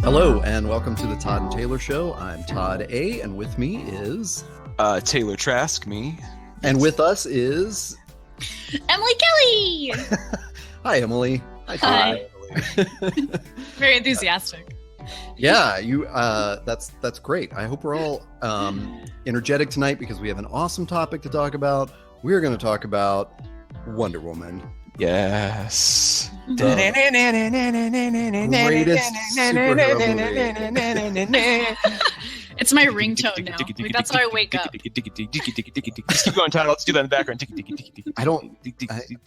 Hello, and welcome to the Todd and Taylor Show. I'm Todd A., and with me is... Taylor Trask, me. And with us is... Emily Kelly! Hi, Emily. Hi. Very enthusiastic. Yeah, that's great. I hope we're all energetic tonight because we have an awesome topic to talk about. We're going to talk about Wonder Woman. Yes. Greatest superhero movie. It's my ringtone now. Like, that's how I wake up. Just keep going, Todd. Let's do that in the background.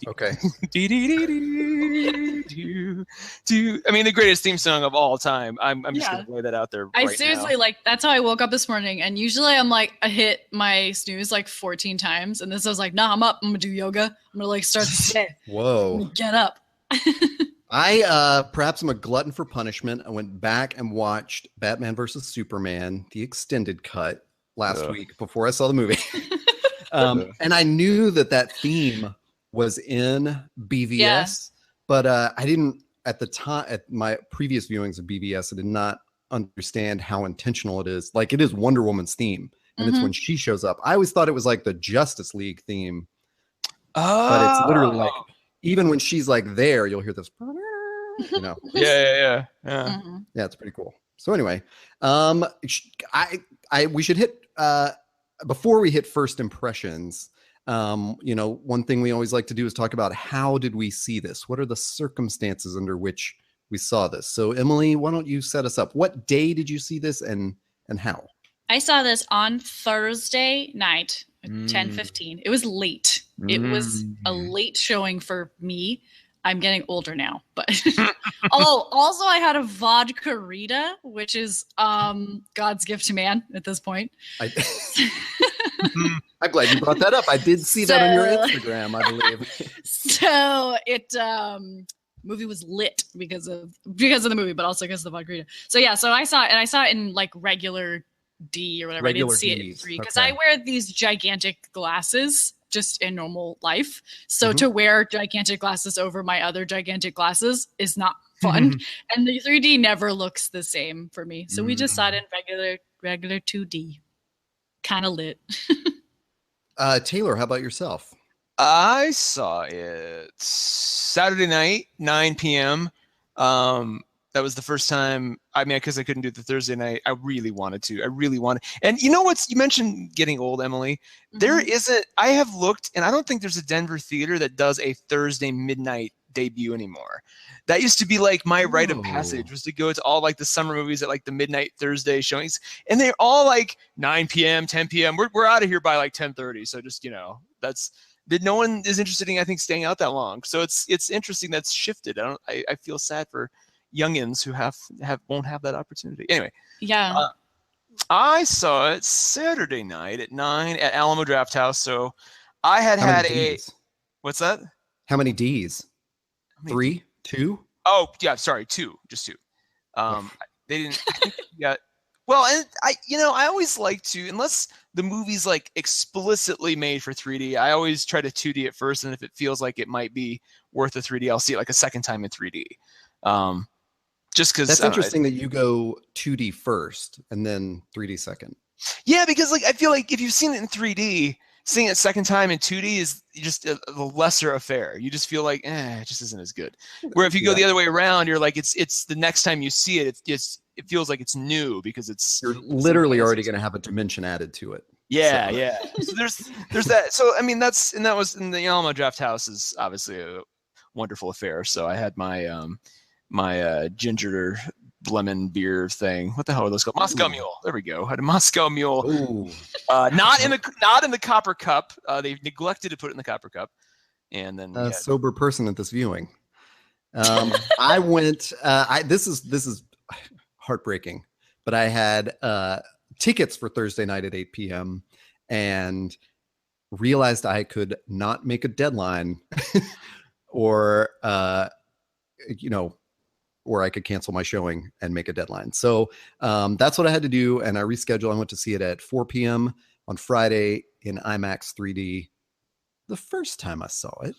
Okay. I mean, the greatest theme song of all time. I'm just going to lay that out there I right seriously, now. that's how I woke up this morning. And usually I'm like, I hit my snooze like 14 times. And this I was like, nah, I'm up. I'm going to do yoga. I'm going to start the day. Whoa. Get up. I perhaps I'm a glutton for punishment. I went back and watched Batman versus Superman, the extended cut last week before I saw the movie. And I knew that theme was in BVS, but I didn't at the time at my previous viewings of BVS, I did not understand how intentional it is. Like, it is Wonder Woman's theme, and it's when she shows up. I always thought it was like the Justice League theme. But it's literally like, even when she's like there, you'll hear this, you know. Yeah. Yeah, it's pretty cool. So anyway, we should hit before we hit first impressions. One thing we always like to do is talk about how did we see this? What are the circumstances under which we saw this? So Emily, why don't you set us up? What day did you see this and how? I saw this on Thursday night at 10:15. It was late. It was a late showing for me. I'm getting older now, but also I had a vodka Rita, which is God's gift to man at this point. I'm glad you brought that up. I did see that on your Instagram, I believe. So it movie was lit because of the movie, but also because of the vodka Rita. So I saw it in like regular D or whatever. Regular I didn't see it in 3 because I wear these gigantic glasses just in normal life. So to wear gigantic glasses over my other gigantic glasses is not fun. And the 3D never looks the same for me. So we just saw it in regular 2D. Kind of lit. Taylor, how about yourself? I saw it Saturday night, 9 p.m. That was the first time. I mean, because I couldn't do it the Thursday night. I really wanted to. And you know you mentioned getting old, Emily. There isn't. I have looked, and I don't think there's a Denver theater that does a Thursday midnight debut anymore. That used to be like my rite of passage, was to go to all like the summer movies at like the midnight Thursday showings, and they're all like 9 p.m., 10 p.m. We're out of here by like 10:30. So just that's. That no one is interested in, I think, staying out that long. So it's interesting that's shifted. I feel sad for youngins who won't have that opportunity. Anyway, I saw it Saturday night at 9 at Alamo Drafthouse. So I had what's that? How many D's? 3, 2? Oh yeah, sorry, 2, just 2. They didn't. Yeah. Well, and I always like to, unless the movie's like explicitly made for 3D, I always try to 2D it first, and if it feels like it might be worth a 3D, I'll see it like a second time in 3D. Just because that's interesting that you go 2D first and then 3D second. Yeah, because like I feel like if you've seen it in 3D, seeing it second time in 2D is just a lesser affair. You just feel like it just isn't as good. Where if you go the other way around, you're like it's the next time you see it, it feels like it's new because you're literally already going to have a dimension added to it. Yeah. So there's that. So I mean that was in the Alamo Drafthouse is obviously a wonderful affair. So I had my my ginger lemon beer thing. What the hell are those called? Moscow Mule. There we go. I had a Moscow Mule. Not in the copper cup. They neglected to put it in the copper cup. And then a sober person at this viewing. I went. This is heartbreaking, but I had tickets for Thursday night at 8 p.m. and realized I could not make a deadline, or or I could cancel my showing and make a deadline. So that's what I had to do. And I rescheduled. I went to see it at 4 p.m. on Friday in IMAX 3D. The first time I saw it.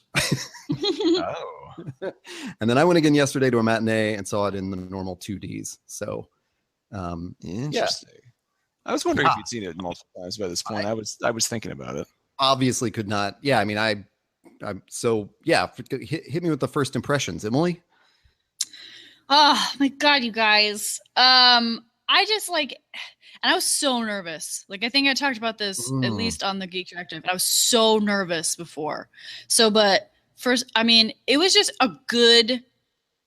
And then I went again yesterday to a matinee and saw it in the normal 2Ds. So, Interesting. Yeah. I was wondering if you'd seen it multiple times by this point. I was thinking about it. Obviously could not. Yeah. I mean, I'm so, yeah. Hit me with the first impressions, Emily. Oh my God, you guys. I just and I was so nervous. Like, I think I talked about this at least on the Geek Directive. I was so nervous before. So, but first, I mean, it was just a good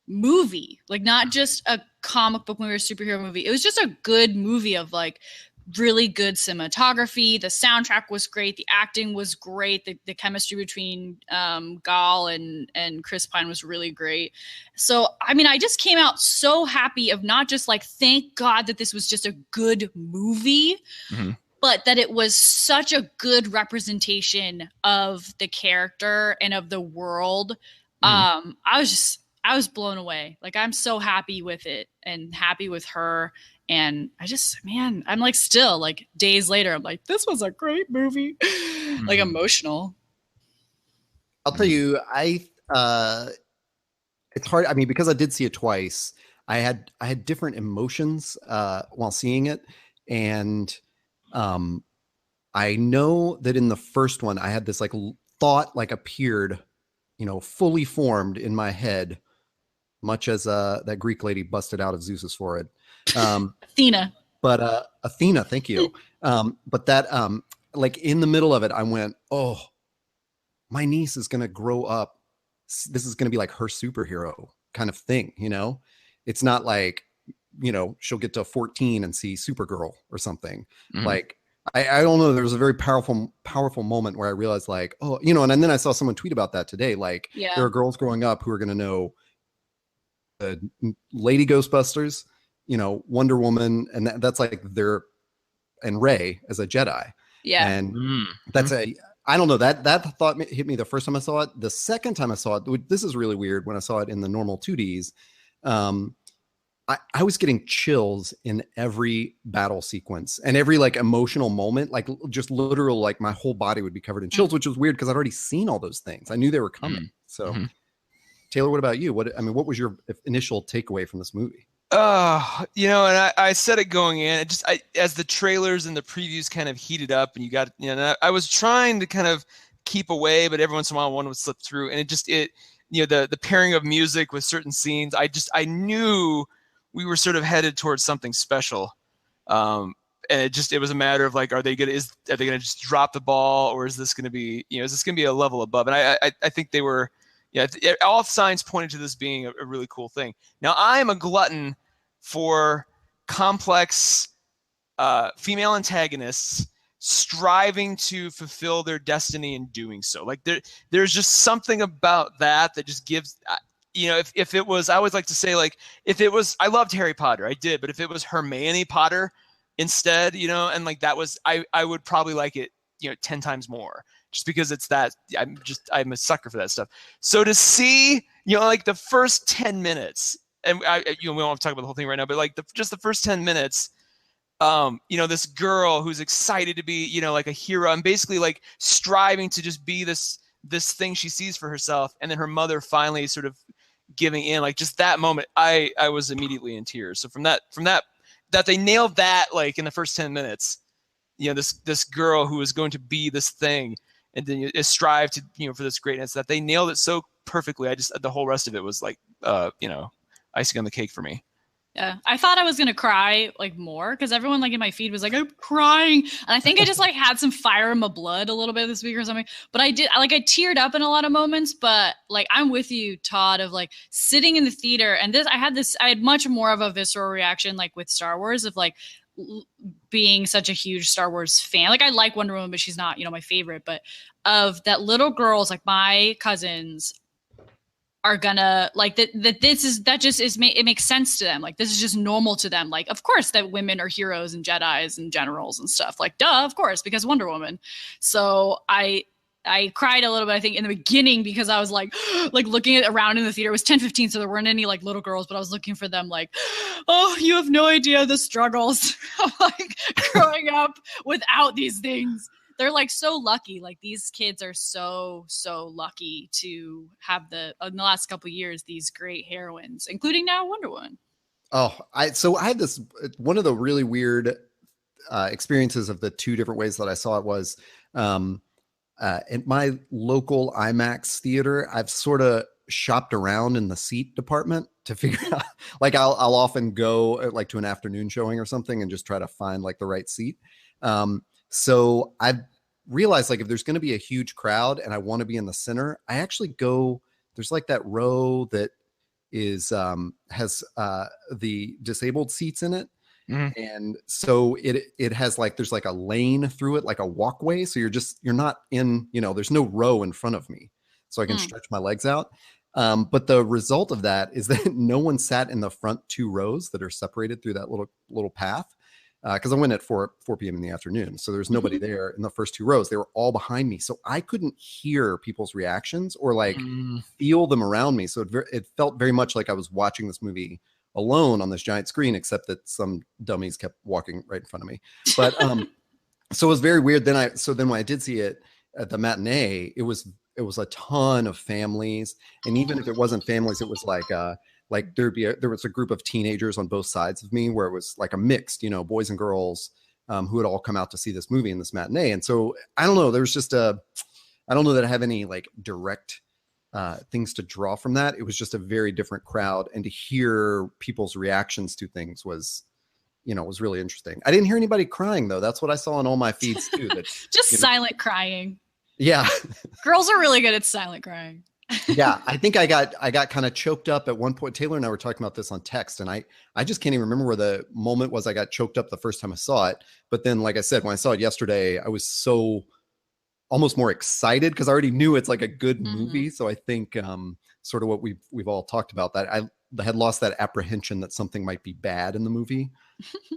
movie, like not just a comic book movie or superhero movie. It was just a good movie of like really good cinematography. The soundtrack was great. The acting was great. The chemistry between Gal and Chris Pine was really great. So, I mean, I just came out so happy of not just like, thank God that this was just a good movie, but that it was such a good representation of the character and of the world. I was blown away. Like, I'm so happy with it and happy with her. And I'm like, still like days later, I'm like, this was a great movie. Like, emotional. I'll tell you, it's hard. I mean, because I did see it twice, I had different emotions while seeing it. And I know that in the first one, I had this like thought like appeared, fully formed in my head, much as that Greek lady busted out of Zeus's forehead. Athena. But Athena, thank you. But that like in the middle of it, I went, oh, my niece is going to grow up. This is going to be like her superhero kind of thing. It's not like, she'll get to 14 and see Supergirl or something. Like, I don't know. There was a very powerful moment where I realized like, oh, and then I saw someone tweet about that today. Like, there are girls growing up who are going to know Lady Ghostbusters, Wonder Woman, and that's like and Rey as a Jedi. Yeah. And that's I don't know, that thought hit me the first time I saw it. The second time I saw it, this is really weird, when I saw it in the normal 2Ds, I was getting chills in every battle sequence and every like emotional moment, like just literal, like my whole body would be covered in chills, which was weird because I'd already seen all those things. I knew they were coming. So Taylor, what about you? What was your initial takeaway from this movie? And I said it going in. As the trailers and the previews kind of heated up, and you got, I was trying to kind of keep away, but every once in a while one would slip through, and the pairing of music with certain scenes, I knew we were sort of headed towards something special. And it was a matter of like, are they gonna just drop the ball, or is this gonna be, is this gonna be a level above? And I think they were. Yeah, all signs pointed to this being a really cool thing. Now, I am a glutton for complex female antagonists striving to fulfill their destiny in doing so. Like, there's just something about that just gives, if it was, I always like to say, like, if it was, I loved Harry Potter, I did, but if it was Hermione Potter instead, and like that was, I would probably like it, 10 times more. Just because it's that, I'm a sucker for that stuff. So to see, like the first 10 minutes, and we don't have to talk about the whole thing right now, but like just the first 10 minutes, this girl who's excited to be, like a hero, and basically like striving to just be this thing she sees for herself, and then her mother finally sort of giving in, like just that moment, I was immediately in tears. So from that they nailed that, like in the first 10 minutes, this girl who is going to be this thing, and then you strive to, for this greatness, that they nailed it so perfectly. The whole rest of it was like, icing on the cake for me. Yeah. I thought I was going to cry like more, because everyone like in my feed was like, I'm crying. And I think I just like had some fire in my blood a little bit this week or something, but I teared up in a lot of moments. But like, I'm with you, Todd, of like sitting in the theater, and I had much more of a visceral reaction, like with Star Wars, of like, being such a huge Star Wars fan. Like, I like Wonder Woman, but she's not, my favorite. But of that, little girls, like my cousins, are gonna like that it makes sense to them. Like, this is just normal to them. Like, of course that women are heroes and Jedis and generals and stuff. Like, duh, of course, because Wonder Woman. So I cried a little bit, I think, in the beginning, because I was like looking around in the theater. It was 10:15, so there weren't any like little girls, but I was looking for them like, oh, you have no idea the struggles of like growing up without these things. they're like so lucky. Like these kids are so lucky to have in the last couple of years these great heroines, including now Wonder Woman. Oh, I had this one of the really weird experiences of the two different ways that I saw it was at my local IMAX theater. I've sort of shopped around in the seat department to figure out, like I'll often go like to an afternoon showing or something and just try to find like the right seat. So I've realized like if there's going to be a huge crowd and I want to be in the center, I actually go, there's like that row that is has the disabled seats in it. Mm-hmm. And so it has like, there's like a lane through it, like a walkway. So you're not in, there's no row in front of me. So I can stretch my legs out. But the result of that is that no one sat in the front two rows that are separated through that little path. Because I went at 4 p.m. in the afternoon. So there's nobody there in the first two rows. They were all behind me. So I couldn't hear people's reactions or like feel them around me. So it felt very much like I was watching this movie alone on this giant screen, except that some dummies kept walking right in front of me. But so it was very weird. Then when I did see it at the matinee, it was a ton of families. And even if it wasn't families, it was like there was a group of teenagers on both sides of me where it was like a mixed, boys and girls who had all come out to see this movie in this matinee. And so I don't know, there was just I don't know that I have any like direct things to draw from that. It was just a very different crowd, and to hear people's reactions to things was really interesting. I didn't hear anybody crying though. That's what I saw on all my feeds too. That just silent crying. Yeah. Girls are really good at silent crying. Yeah, I think I got kind of choked up at one point. Taylor and I were talking about this on text, and I just can't even remember where the moment was I got choked up the first time I saw it. But then, like I said, when I saw it yesterday, I was so almost more excited because I already knew it's like a good movie. So I think sort of what we've all talked about, that I had lost that apprehension that something might be bad in the movie.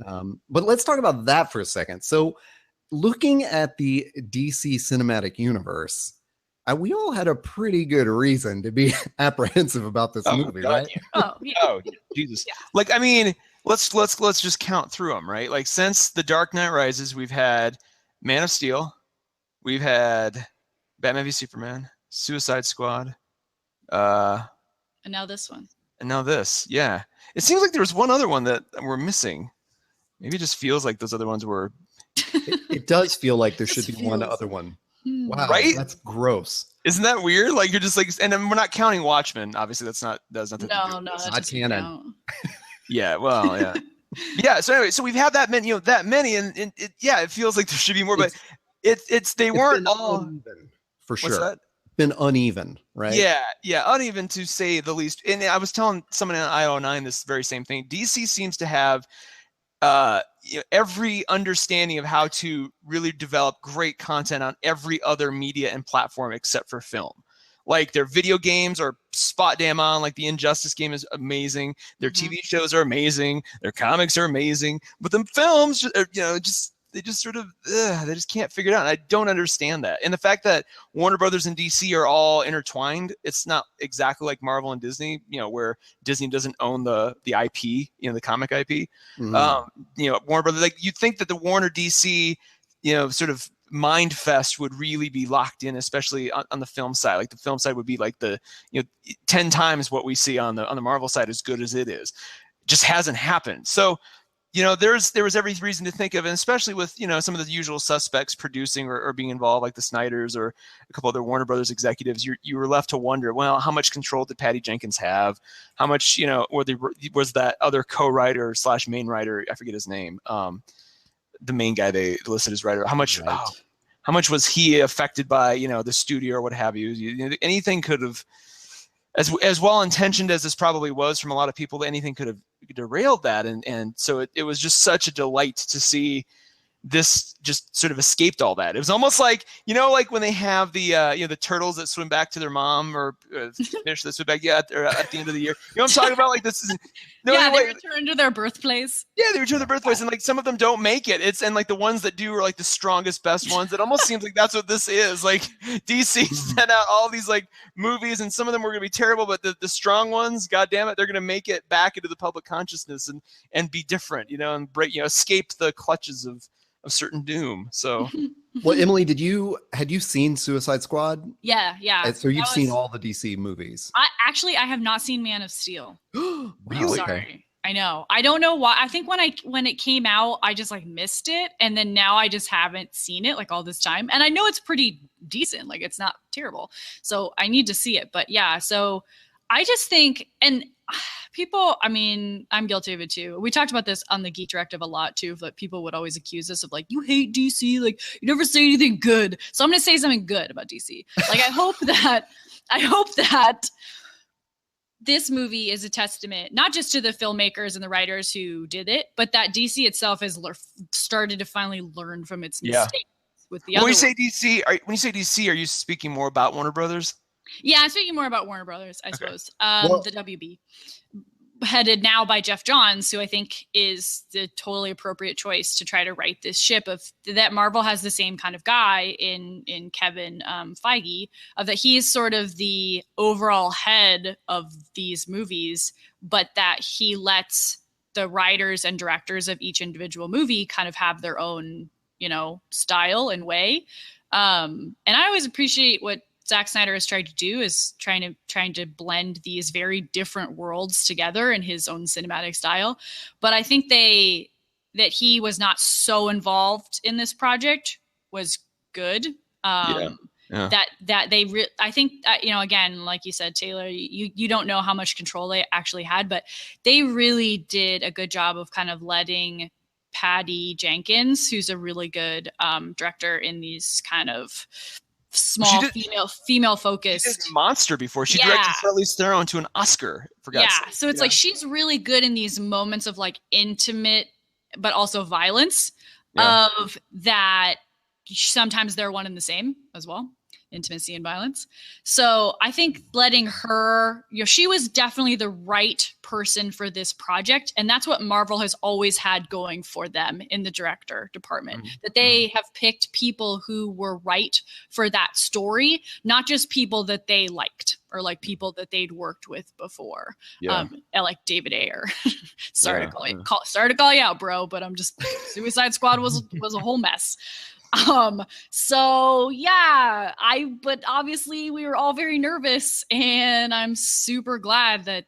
But let's talk about that for a second. So looking at the DC cinematic universe, we all had a pretty good reason to be apprehensive about this movie, God, right? Yeah. Oh, Jesus! Yeah. Like, I mean, let's just count through them, right? Like, since The Dark Knight Rises, we've had Man of Steel, we've had Batman v Superman, Suicide Squad, and now this one, and now this. Yeah, it seems like there was one other one that we're missing. Maybe it just feels like those other ones were. It does feel like there should be one other one. Wow, right? That's gross. Isn't that weird? Like, you're just like, and then we're not counting Watchmen. Obviously, that's nothing. No, that's not canon. Yeah, well, yeah, yeah. So anyway, so we've had that many, and it feels like there should be more, but they weren't all uneven, for sure. What's that? Been uneven, right? Yeah, uneven to say the least. And I was telling someone in IO9 this very same thing. DC seems to have every understanding of how to really develop great content on every other media and platform except for film. Like, their video games are spot damn on. Like, the Injustice game is amazing. Their TV shows are amazing. Their comics are amazing. But the films, they just can't figure it out. And I don't understand that. And the fact that Warner Brothers and DC are all intertwined, it's not exactly like Marvel and Disney, where Disney doesn't own the IP, the comic IP. Warner Brothers, like, you'd think that the Warner DC, sort of mind fest would really be locked in, especially on the film side. Like, the film side would be like 10 times what we see on the Marvel side, as good as it is. Just hasn't happened. So, there was every reason to think of, and especially with, some of the usual suspects producing or being involved, like the Snyders or a couple other Warner Brothers executives, you were left to wonder, well, how much control did Patty Jenkins have? How much, was that other co-writer / main writer, I forget his name, the main guy they listed as writer, how much was he affected by, the studio or what have you? Anything could have, as well intentioned as this probably was from a lot of people, anything could have derailed that, and so it was just such a delight to see this just sort of escaped all that. It was almost like, like when they have the the turtles that swim back to their mom, or fish that swim back at the end of the year. You know what I'm talking about? Like, this is they return to their birthplace. Yeah, they return to their birthplace, and like some of them don't make it. And like the ones that do are like the strongest, best ones. It almost seems like that's what this is. Like, DC sent out all these like movies, and some of them were gonna be terrible, but the strong ones, god damn it, they're gonna make it back into the public consciousness and be different, and break, escape the clutches of certain doom. So Well, Emily, had you seen Suicide Squad? Yeah. So you've seen all the DC movies. I have not seen Man of Steel. Wow, Really? Sorry. okay. I know. I don't know why. I think when it came out, I just like missed it, and then now I just haven't seen it like all this time. And I know it's pretty decent. Like it's not terrible. So I need to see it. But yeah, so I just think, and people, I mean, I'm guilty of it too. We talked about this on the Geek Directive a lot too, that people would always accuse us of like, you hate DC, like you never say anything good. So I'm going to say something good about DC. Like I hope that this movie is a testament, not just to the filmmakers and the writers who did it, but that DC itself has started to finally learn from its mistakes with the other. When you say DC, are you speaking more about Warner Brothers? Yeah, I'm speaking more about Warner Brothers, I suppose. Well, the WB, headed now by Jeff Johns, who I think is the totally appropriate choice to try to right this ship. Of that, Marvel has the same kind of guy in Kevin Feige, of that he is sort of the overall head of these movies, but that he lets the writers and directors of each individual movie kind of have their own, style and way. And I always appreciate what Zack Snyder has tried to do, is trying to blend these very different worlds together in his own cinematic style. But I think that he was not so involved in this project was good. Yeah. That they I think again, like you said, Taylor, you don't know how much control they actually had, but they really did a good job of kind of letting Patty Jenkins, who's a really good director in these kind of small female focused. She did Monster before. She directed Charlize Theron to an Oscar, for God's sake. So it's like she's really good in these moments of like intimate but also violence of that. Sometimes they're one and the same as well, intimacy and violence. So I think letting her, she was definitely the right person for this project. And that's what Marvel has always had going for them in the director department, that they have picked people who were right for that story, not just people that they liked or like people that they'd worked with before. Like David Ayer. Sorry to call you out, bro, but I'm just Suicide Squad was a whole mess. But obviously we were all very nervous, and I'm super glad that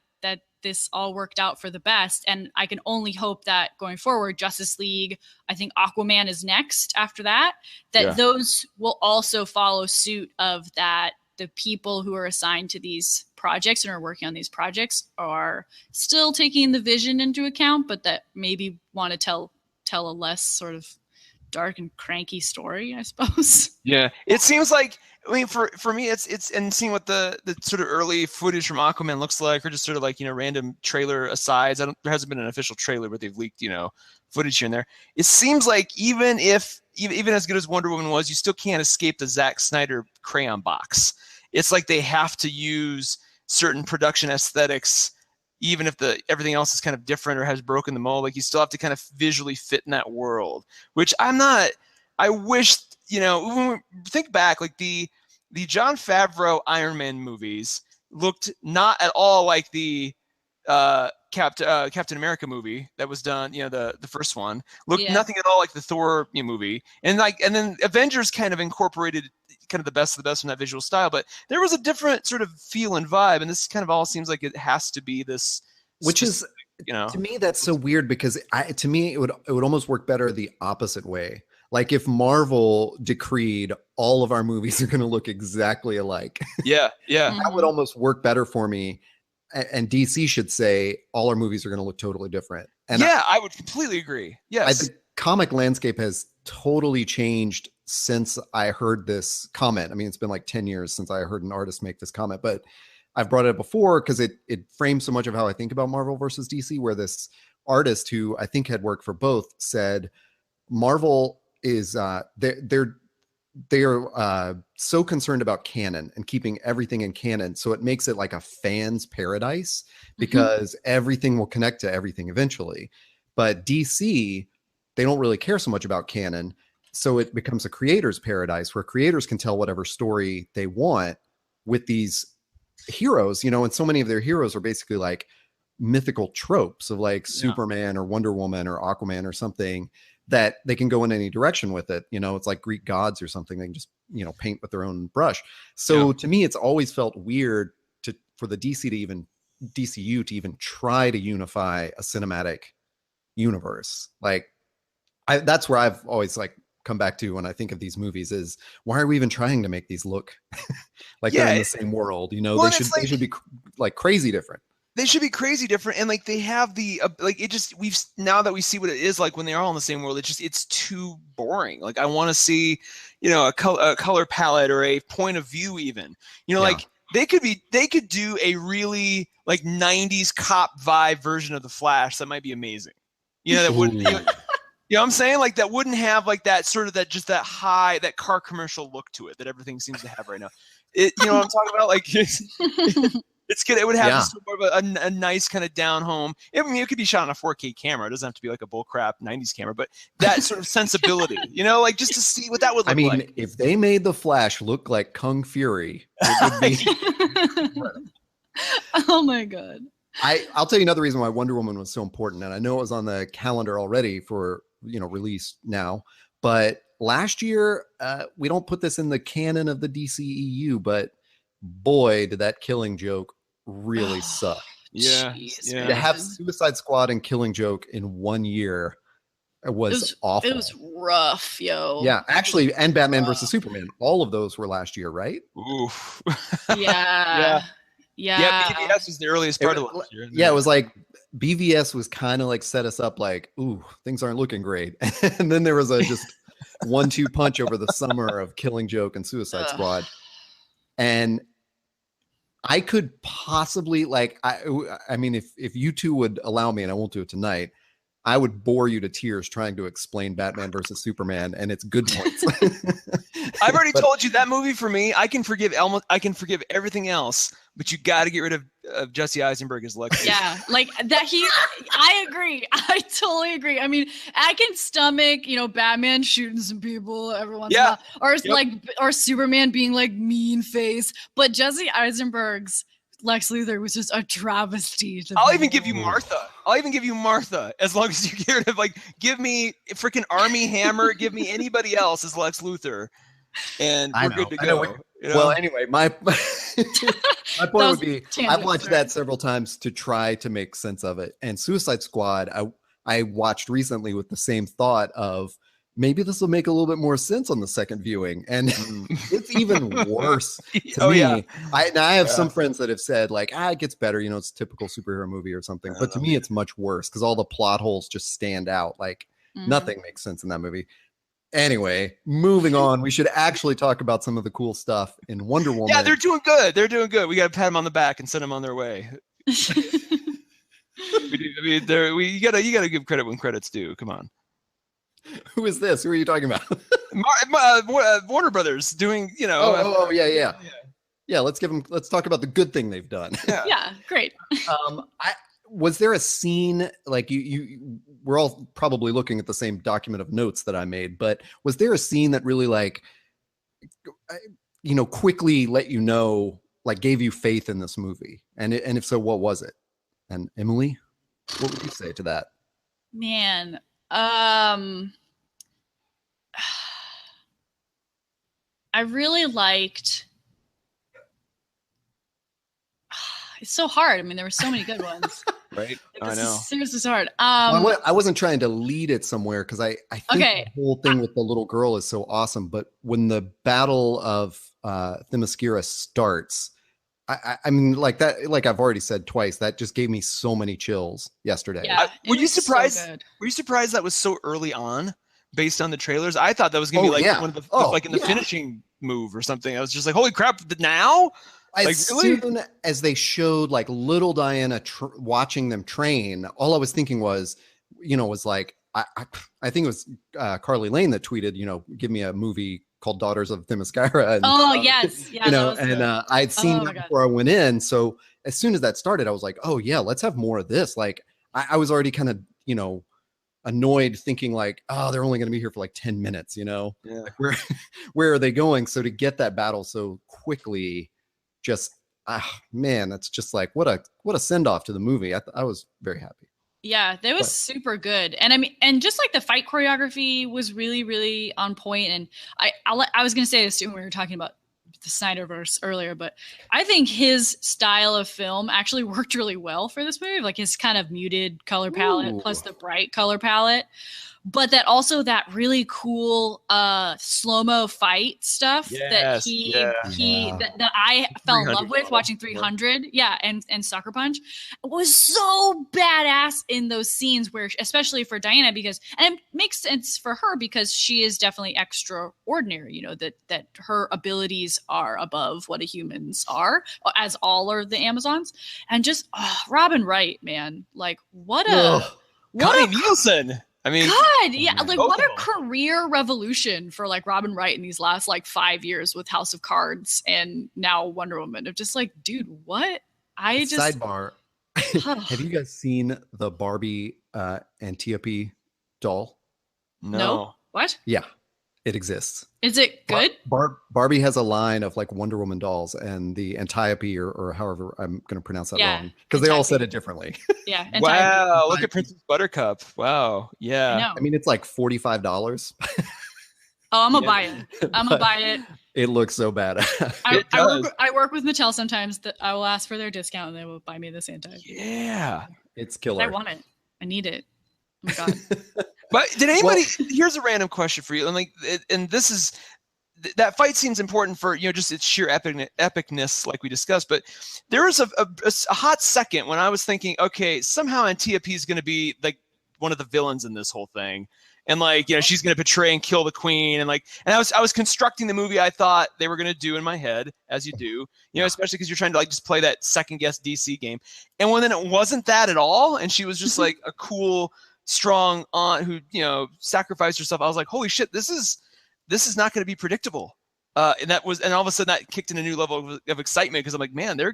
this all worked out for the best. And I can only hope that going forward, Justice League, I think Aquaman is next after that, those will also follow suit of that. The people who are assigned to these projects and are working on these projects are still taking the vision into account, but that maybe want to tell a less sort of dark and cranky story, I suppose. Yeah, it seems like, I mean, for me, it's and seeing what the sort of early footage from Aquaman looks like, or just sort of like random trailer asides. There hasn't been an official trailer, but they've leaked footage here and there. It seems like even as good as Wonder Woman was, you still can't escape the Zack Snyder crayon box. It's like they have to use certain production aesthetics, even if everything else is kind of different or has broken the mold. Like you still have to kind of visually fit in that world, which I wish, when we think back, like the Jon Favreau Iron Man movies looked not at all like the Captain America movie that was done, the first one looked nothing at all like the Thor movie. And then Avengers kind of incorporated kind of the best of the best from that visual style, but there was a different sort of feel and vibe. And this kind of all seems like it has to be this, which is, to me, that's so weird, because to me, it would almost work better the opposite way. Like if Marvel decreed all of our movies are going to look exactly alike. Yeah. That would almost work better for me. And DC should say all our movies are going to look totally different. And I would completely agree. Yes. The comic landscape has totally changed since I heard this comment. I mean, it's been like 10 years since I heard an artist make this comment, but I've brought it up before because it frames so much of how I think about Marvel versus DC, where this artist who I think had worked for both said Marvel is they're so concerned about canon and keeping everything in canon. So it makes it like a fan's paradise because everything will connect to everything eventually. But DC, they don't really care so much about canon. So it becomes a creator's paradise where creators can tell whatever story they want with these heroes, and so many of their heroes are basically like mythical tropes of like Superman or Wonder Woman or Aquaman or something that they can go in any direction with it. It's like Greek gods or something. They can just, paint with their own brush. So to me, it's always felt weird for the DCU to even try to unify a cinematic universe. Like that's where I've always like come back to when I think of these movies is why are we even trying to make these look like they're in the same world? They should be like crazy different. They should be crazy different, and like they have the now that we see what it is like when they're all in the same world, it's too boring. Like I want to see, a color palette or a point of view even. Like they could do a really like 90s cop vibe version of the Flash that might be amazing. That would you know what I'm saying? Like that wouldn't have like that sort of that high that car commercial look to it that everything seems to have right now. What I'm talking about? Like it's good. It would have more of a nice kind of down home. I mean, it could be shot on a 4K camera. It doesn't have to be like a bullcrap 90s camera, but that sort of sensibility, like just to see what that would look like. I mean, if they made the Flash look like Kung Fury, it would be oh my God. I'll tell you another reason why Wonder Woman was so important. And I know it was on the calendar already for, release now, but last year, we don't put this in the canon of the DCEU, but boy, did that Killing Joke really suck. To have Suicide Squad and Killing Joke in 1 year was awful. It was rough, yo. Yeah, actually, and Batman versus Superman. All of those were last year, right? Oof. Yeah. BVS was the earliest part of last year. Yeah, it was like BVS was kind of like set us up like, ooh, things aren't looking great. And then there was a just 1-2 punch over the summer of Killing Joke and Suicide Squad. And I could possibly I mean, if you two would allow me, and I won't do it tonight, I would bore you to tears trying to explain Batman versus Superman and its good points. I've already told you that movie for me. I can forgive everything else, but you got to get rid of Jesse Eisenberg as Lex. Yeah, like that. I agree. I totally agree. I mean, I can stomach, Batman shooting some people every once in a while, or Superman being like mean face, but Jesse Eisenberg's Lex Luthor was just a travesty. I'll even give you Martha as long as you get rid of give me freaking Army Hammer, give me anybody else as Lex Luthor, and we're good to go. Well, anyway, my point would be I've watched that several times to try to make sense of it. And Suicide Squad, I watched recently with the same thought of maybe this will make a little bit more sense on the second viewing. And it's even worse to me. Yeah. I have some friends that have said it gets better. It's a typical superhero movie or something. But to me, it's much worse because all the plot holes just stand out. Nothing makes sense in that movie. Anyway, moving on, we should actually talk about some of the cool stuff in Wonder Woman. Yeah, they're doing good. We got to pat them on the back and send them on their way. You got to give credit when credit's due. Come on. Who is this? Who are you talking about? Warner Brothers doing, yeah. Let's talk about the good thing they've done. Yeah, great. Was there a scene we're all probably looking at the same document of notes that I made, but was there a scene that really quickly let you know, gave you faith in this movie? And if so, what was it? And Emily, what would you say to that? Man, I really liked. It's so hard. I mean, there were so many good ones. Right? I know. Seriously, so hard. I wasn't trying to lead it somewhere because I think the whole thing with the little girl is so awesome. But when the Battle of Themyscira starts, I mean, that, I've already said twice, that just gave me so many chills yesterday. Yeah, were you surprised? So were you surprised that was so early on, based on the trailers? I thought that was going to be one of the the finishing move or something. I was just like, holy crap! Now. As soon as they showed little Diana watching them train, all I was thinking was, I think it was Carly Lane that tweeted, give me a movie called Daughters of Themyscira. And, yes. Yeah, I'd seen that before I went in. So as soon as that started, I was like, oh yeah, let's have more of this. I was already kind of, annoyed thinking they're only going to be here for 10 minutes, Yeah. Where are they going? So to get that battle so quickly, just man, that's just what a send off to the movie. I was very happy. Yeah, that was super good. And I mean, and just like the fight choreography was really, really on point. And I was going to say this too when we were talking about the Snyderverse earlier, but I think his style of film actually worked really well for this movie. Like his kind of muted color palette plus the bright color palette. But that also that really cool slow-mo fight stuff that that I fell in love with watching 300 and Sucker Punch was so badass in those scenes where, especially for Diana, because, and it makes sense for her because she is definitely extraordinary, you know, that her abilities are above what a humans are, as all are the Amazons. And just Robin Wright, man, like Connie Nielsen. I mean, God, yeah, like what a career revolution for like Robin Wright in these last like 5 years with House of Cards and now Wonder Woman. Of just like, dude, what? Sidebar. Have you guys seen the Barbie Antiope doll? No. What? Yeah, it exists. Is it good? Barbie has a line of like Wonder Woman dolls, and the Antiope, or however I'm going to pronounce that wrong, because they all said it differently. Yeah. Antiope. Wow. Look at Princess Buttercup. Wow. Yeah. I mean, it's like $45. Oh, I'm going to buy it. I'm going to buy it. It looks so bad. I work with Mattel sometimes that I will ask for their discount and they will buy me this Antiope. Yeah. It's killer. I want it. I need it. Oh my God. But did anybody? Here's a random question for you, and this is that fight scene's important for, you know, just its sheer epicness, like we discussed. But there was a hot second when I was thinking, okay, somehow Antiope is going to be like one of the villains in this whole thing, and like, you know, she's going to betray and kill the queen, and I was constructing the movie I thought they were going to do in my head, as you do, you know, especially because you're trying to like just play that second guess DC game, and then it wasn't that at all, and she was just like a cool, strong aunt who, you know, sacrificed herself. I was like, holy shit, this is not going to be predictable. And all of a sudden that kicked in a new level of excitement, because I'm like, man, they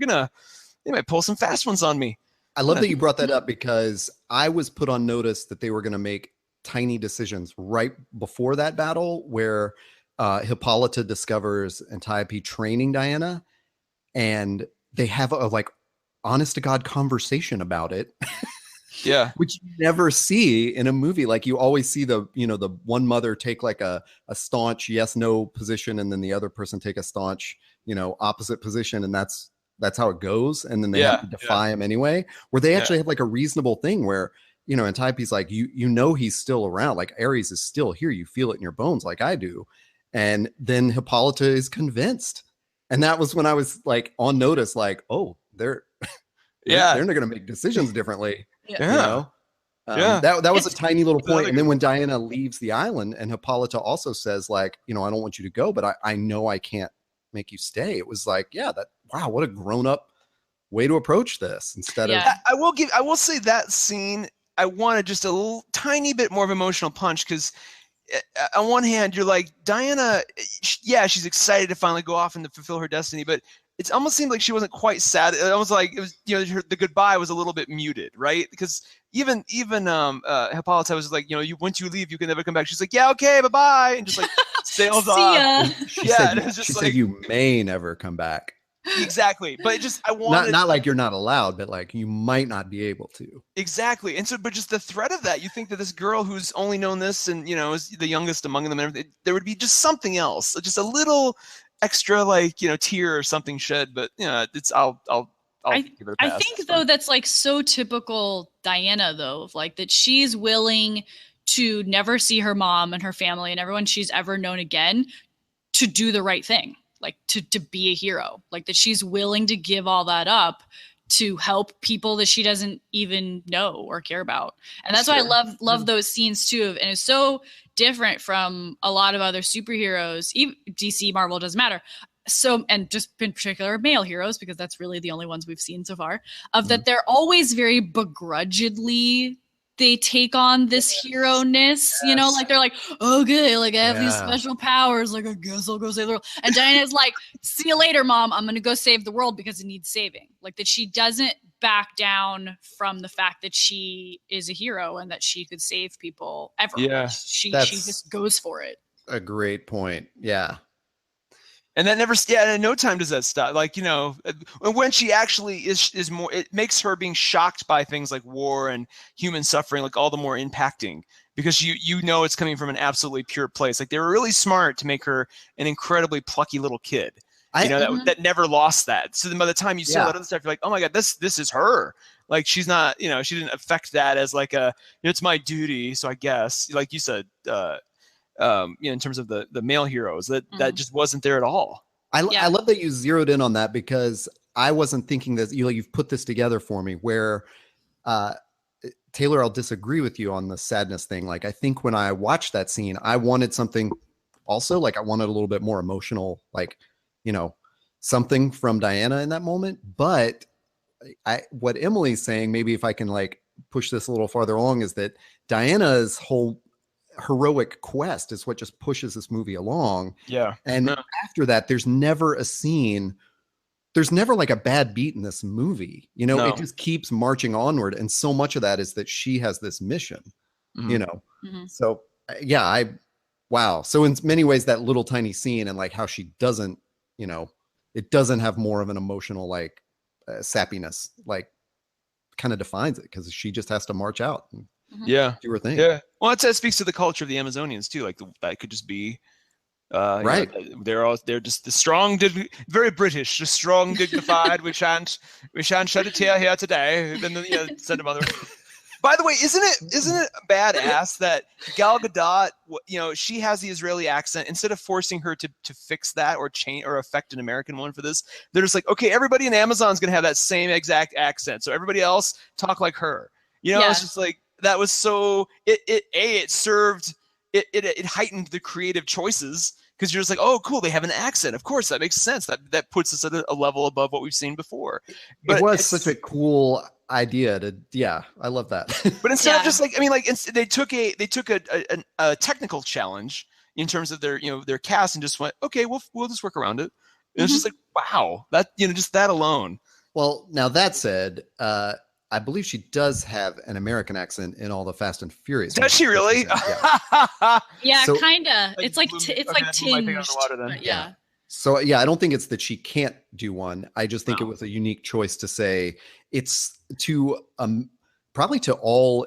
might pull some fast ones on me. I love that you brought that up, because I was put on notice that they were going to make tiny decisions right before that battle where Hippolyta discovers Antiope training Diana, and they have a like honest to God conversation about it. Yeah. Which you never see in a movie. Like you always see the one mother take like a staunch yes, no position, and then the other person take a staunch, opposite position. And that's how it goes. And then they have to defy him anyway, where they actually have like a reasonable thing where, Antiope's like, he's still around. Like Ares is still here. You feel it in your bones like I do. And then Hippolyta is convinced. And that was when I was like on notice, like, oh, they're not going to make decisions differently. That was a tiny little point. And then when Diana leaves the island and Hippolyta also says like, I don't want you to go, but I know I can't make you stay. It was like, wow, what a grown up way to approach this instead of. I will say that scene, I wanted just a little tiny bit more of emotional punch, because on one hand, you're like, Diana, she's excited to finally go off and to fulfill her destiny, but it almost seemed like she wasn't quite sad. It almost like it was, the goodbye was a little bit muted, right? Because even Hippolyta was like, once you leave, you can never come back. She's like, yeah, okay, bye-bye, and just like sails off. She said you may never come back. Exactly, but I wanted not like you're not allowed, but like you might not be able to. Exactly, and so, but just the threat of that, you think that this girl who's only known this and is the youngest among them, and everything, there would be just something else, just a little extra, like tear or something shed. But it's I'll give it a pass. I think though that's like so typical Diana though, like that she's willing to never see her mom and her family and everyone she's ever known again to do the right thing. Like to be a hero, like that she's willing to give all that up to help people that she doesn't even know or care about. And that's why I love those scenes too. And it's so different from a lot of other superheroes, even DC, Marvel, doesn't matter. So, and just in particular male heroes, because that's really the only ones we've seen so far, of that they're always very begrudgingly they take on this hero-ness, like they're like, okay, like I have these special powers, like I guess I'll go save the world. And Diana's like, see you later, mom. I'm going to go save the world because it needs saving. Like that she doesn't back down from the fact that she is a hero and that she could save people ever. Yeah. She just goes for it. A great point. Yeah. And that never, in no time does that stop. Like, when she actually is more, it makes her being shocked by things like war and human suffering, like all the more impacting, because it's coming from an absolutely pure place. Like, they were really smart to make her an incredibly plucky little kid, that never lost that. So then by the time you saw that other stuff, you're like, oh my God, this is her. Like, she's not, she didn't affect that as like it's my duty. So I guess, like you said, in terms of the male heroes, that just wasn't there at all. I love that you zeroed in on that, because I wasn't thinking that you've put this together for me where, Taylor, I'll disagree with you on the sadness thing. Like, I think when I watched that scene, I wanted something also, like I wanted a little bit more emotional, like, something from Diana in that moment. But what Emily's saying, maybe if I can like push this a little farther along, is that Diana's whole heroic quest is what just pushes this movie along. Yeah. And after that, there's never a scene, there's never like a bad beat in this movie. It just keeps marching onward. And so much of that is that she has this mission, So wow. So in many ways, that little tiny scene and like how she doesn't, it doesn't have more of an emotional, like sappiness, like kind of defines it, because she just has to march out and do her thing. Yeah. Well, that speaks to the culture of the Amazonians too. Like, that could just be right. They're just the strong, very British, just strong, dignified. we shan't shed a tear here today. Then send them other. By the way, isn't it badass that Gal Gadot, she has the Israeli accent. Instead of forcing her to fix that or change or affect an American one for this, they're just like, okay, everybody in Amazon's gonna have that same exact accent, so everybody else talk like her. It's just like, that was so it served it heightened the creative choices, because you're just like, oh cool, they have an accent, of course that makes sense, that puts us at a level above what we've seen before. But it was such a cool idea I love that. But instead of just like, they took a technical challenge in terms of their cast and just went, okay, we'll just work around it. And it's just like, wow, that just that alone. Well, now that said, I believe she does have an American accent in all the Fast and Furious. Does she really? Yeah, so, kind of. It's like tinged. Yeah. So I don't think it's that she can't do one. I just think it was a unique choice to say it's to probably to all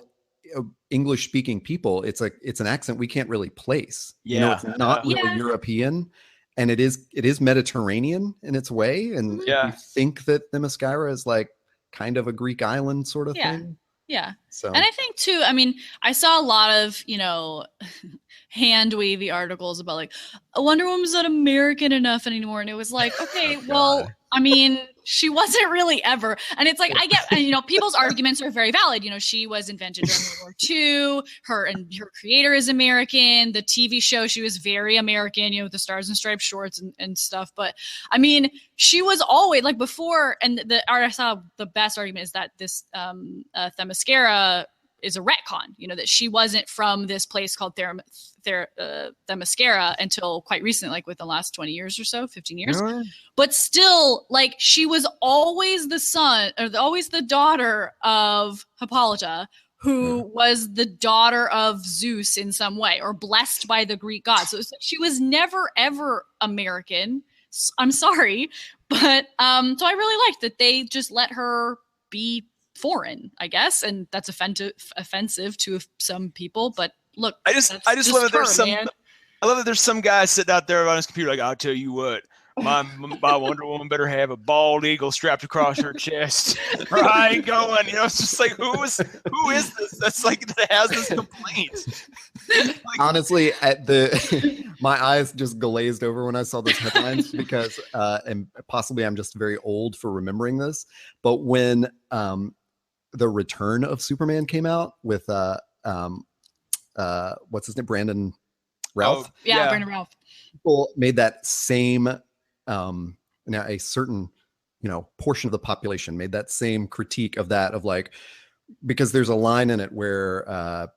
English speaking people. It's an accent we can't really place. Yeah. It's not really European, and it is Mediterranean in its way. And we think that Themyscira is like kind of a Greek island sort of thing. Yeah. So, and I think too, I saw a lot of, hand wavy articles about like, Wonder Woman's not American enough anymore. And it was like, okay, well, she wasn't really ever. And it's like, I get, people's arguments are very valid. She was invented during World War II. Her creator is American. The TV show, she was very American, with the Stars and Stripes shorts and stuff. But she was always like before. And I saw the best argument is that this Themyscira is a retcon, that she wasn't from this place called Themyscira until quite recently, like with the last 20 years or so, 15 years. But still, like, she was always always the daughter of Hippolyta, who was the daughter of Zeus in some way, or blessed by the Greek gods. So she was never, ever American. I'm sorry. But so I really liked that they just let her be foreign, I guess, and that's offensive to some people, but look, I just love that I love that there's some guy sitting out there on his computer like, I'll tell you what, my Wonder Woman better have a bald eagle strapped across her chest, or I ain't going. It's just like, who is this that's like that has this complaint? Like, honestly, my eyes just glazed over when I saw those headlines, because and possibly I'm just very old for remembering this, but when the Return of Superman came out with what's his name, Brandon Routh. Brandon Routh. People made that same now a certain portion of the population made that same critique of that, of like, because there's a line in it where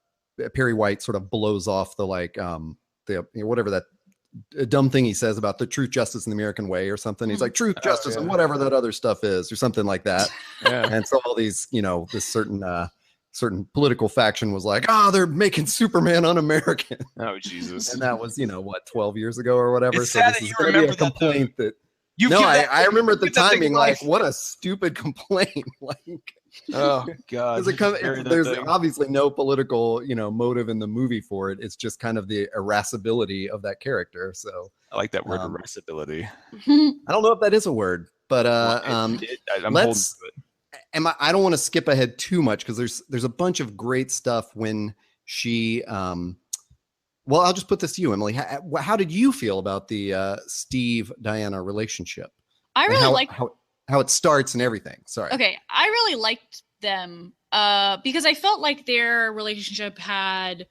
Perry White sort of blows off the like the whatever that dumb thing he says about the truth, justice, and the American way or something. He's like, truth, justice, and whatever that other stuff is, or something like that. And so all these, this certain certain political faction was like, oh, they're making Superman un-American. Oh, Jesus. And that was, 12 years ago or whatever. It's So sad this that is you going to be remember a complaint that I remember at the give that time being life. like, what a stupid complaint. Oh, God. There's obviously no political, motive in the movie for it. It's just kind of the irascibility of that character. So I like that word, irascibility. I don't know if that is a word, but I'm let's. I don't want to skip ahead too much because there's a bunch of great stuff when she. Well, I'll just put this to you, Emily. How did you feel about the Steve Diana relationship? I really like how it starts and everything. Sorry. Okay, I really liked them because I felt like their relationship had